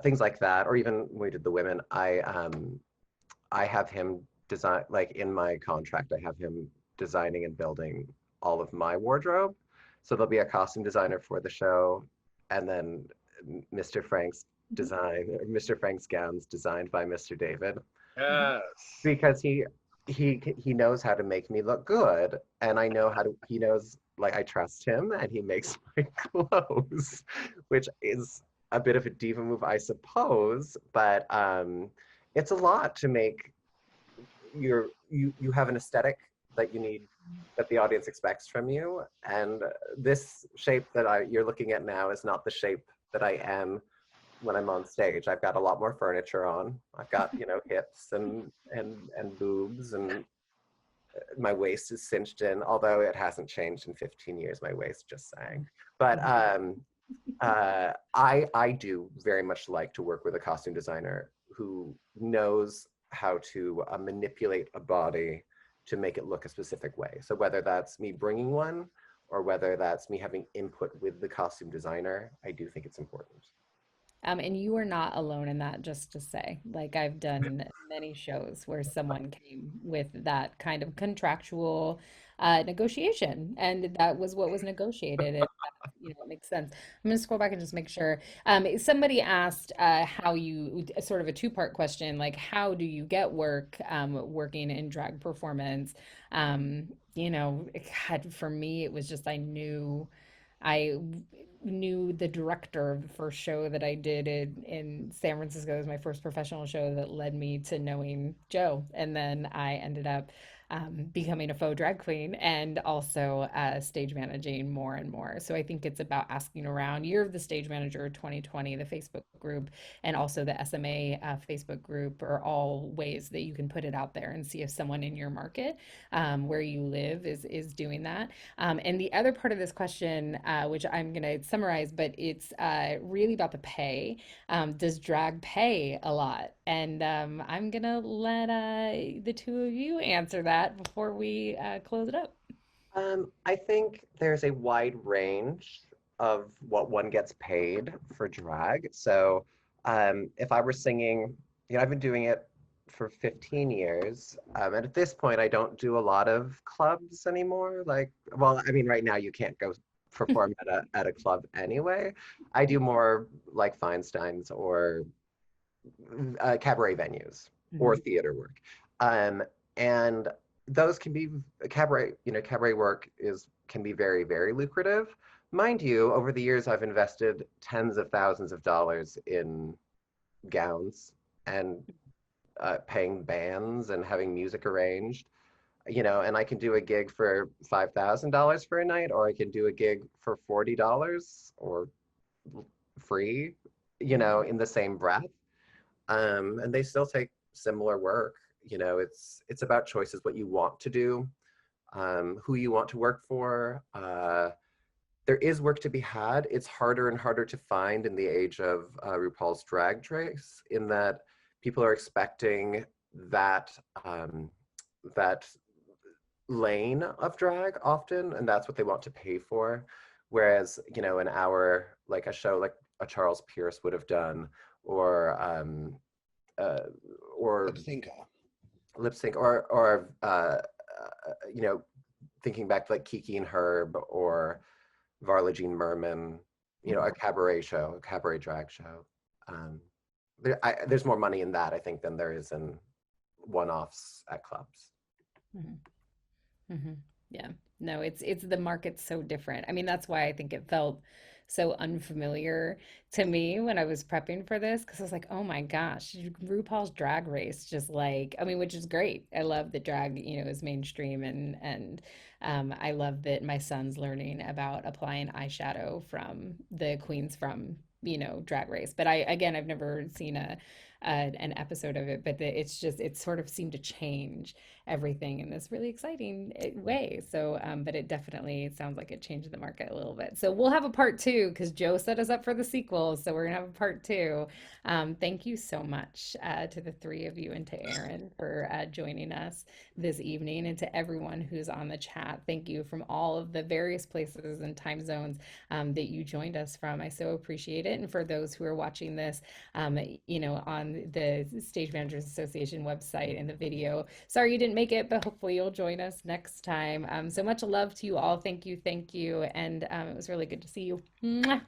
things like that, or even when we did The Women, I have him design, like in my contract, I have him designing and building all of my wardrobe. So there'll be a costume designer for the show, and then Mr. Frank's Mr. Frank's gowns designed by Mr. David. Yes. Because he knows how to make me look good, and he knows, like, I trust him, and he makes my clothes, which is a bit of a diva move, I suppose, but it's a lot to make you have an aesthetic that you need, that the audience expects from you. And this shape that you're looking at now is not the shape that I am when I'm on stage. I've got a lot more furniture on. I've got, hips and boobs, and my waist is cinched in, although it hasn't changed in 15 years, my waist, just saying. But I do very much like to work with a costume designer who knows how to manipulate a body to make it look a specific way. So whether that's me bringing one or whether that's me having input with the costume designer, I do think it's important. And you are not alone in that, just to say. Like, I've done many shows where someone came with that kind of contractual negotiation, and that was what was negotiated. And that, it makes sense. I'm going to scroll back and just make sure. Somebody asked how you, sort of a two-part question, like, how do you get work working in drag performance? God, for me, it was just I knew the director of the first show that I did in San Francisco. It was my first professional show that led me to knowing Joe. And then I ended up becoming a faux drag queen and also stage managing more and more. So I think it's about asking around. Year of the Stage Manager 2020, the Facebook group, and also the SMA Facebook group are all ways that you can put it out there and see if someone in your market where you live is doing that. And the other part of this question, which I'm going to summarize, but it's really about the pay. Does drag pay a lot? And I'm going to let the two of you answer that before we close it up. I think there's a wide range of what one gets paid for drag. So if I were singing, I've been doing it for 15 years. And at this point, I don't do a lot of clubs anymore. Like, well, I mean, right now you can't go perform at a club anyway. I do more like Feinstein's or cabaret venues or theater work. And those can be cabaret work can be very, very lucrative. Mind you, over the years, I've invested tens of thousands of dollars in gowns and paying bands and having music arranged, and I can do a gig for $5,000 for a night, or I can do a gig for $40 or free, in the same breath. And they still take similar work. It's about choices, what you want to do, who you want to work for. There is work to be had. It's harder and harder to find in the age of RuPaul's Drag Race, in that people are expecting that that lane of drag often, and that's what they want to pay for. Whereas, an hour, like a show like a Charles Pierce would have done, or lip sync, or thinking back to like Kiki and Herb or Varla Jean Merman, a cabaret drag show. There's more money in that, I think, than there is in one-offs at clubs. Yeah, no, it's the market's so different. I mean, that's why I think it felt so unfamiliar to me when I was prepping for this, because I was like, oh my gosh, RuPaul's Drag Race, just like, I mean, which is great. I love that drag, is mainstream, and I love that my son's learning about applying eyeshadow from the queens from, Drag Race. But I've never seen an episode of it, but it sort of seemed to change everything in this really exciting way. So, but it definitely sounds like it changed the market a little bit. So we'll have a part two, because Joe set us up for the sequel. So we're gonna have a part two. Thank you so much to the three of you, and to Erin for joining us this evening, and to everyone who's on the chat. Thank you from all of the various places and time zones that you joined us from. I so appreciate it. And for those who are watching this, on the Stage Managers Association website and the video, sorry you didn't make it, but hopefully you'll join us next time. So much love to you all. Thank you. And it was really good to see you. Mwah.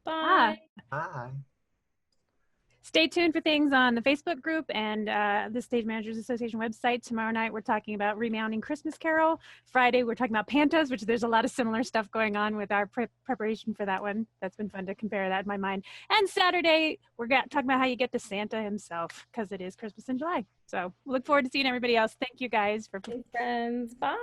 Bye. Bye. Stay tuned for things on the Facebook group and the Stage Managers Association website. Tomorrow night, we're talking about Remounting Christmas Carol. Friday, we're talking about Pantos, which there's a lot of similar stuff going on with our preparation for that one. That's been fun to compare that in my mind. And Saturday, we're talking about how you get to Santa himself, because it is Christmas in July. So look forward to seeing everybody else. Thank you guys for Thanks, friends. Bye.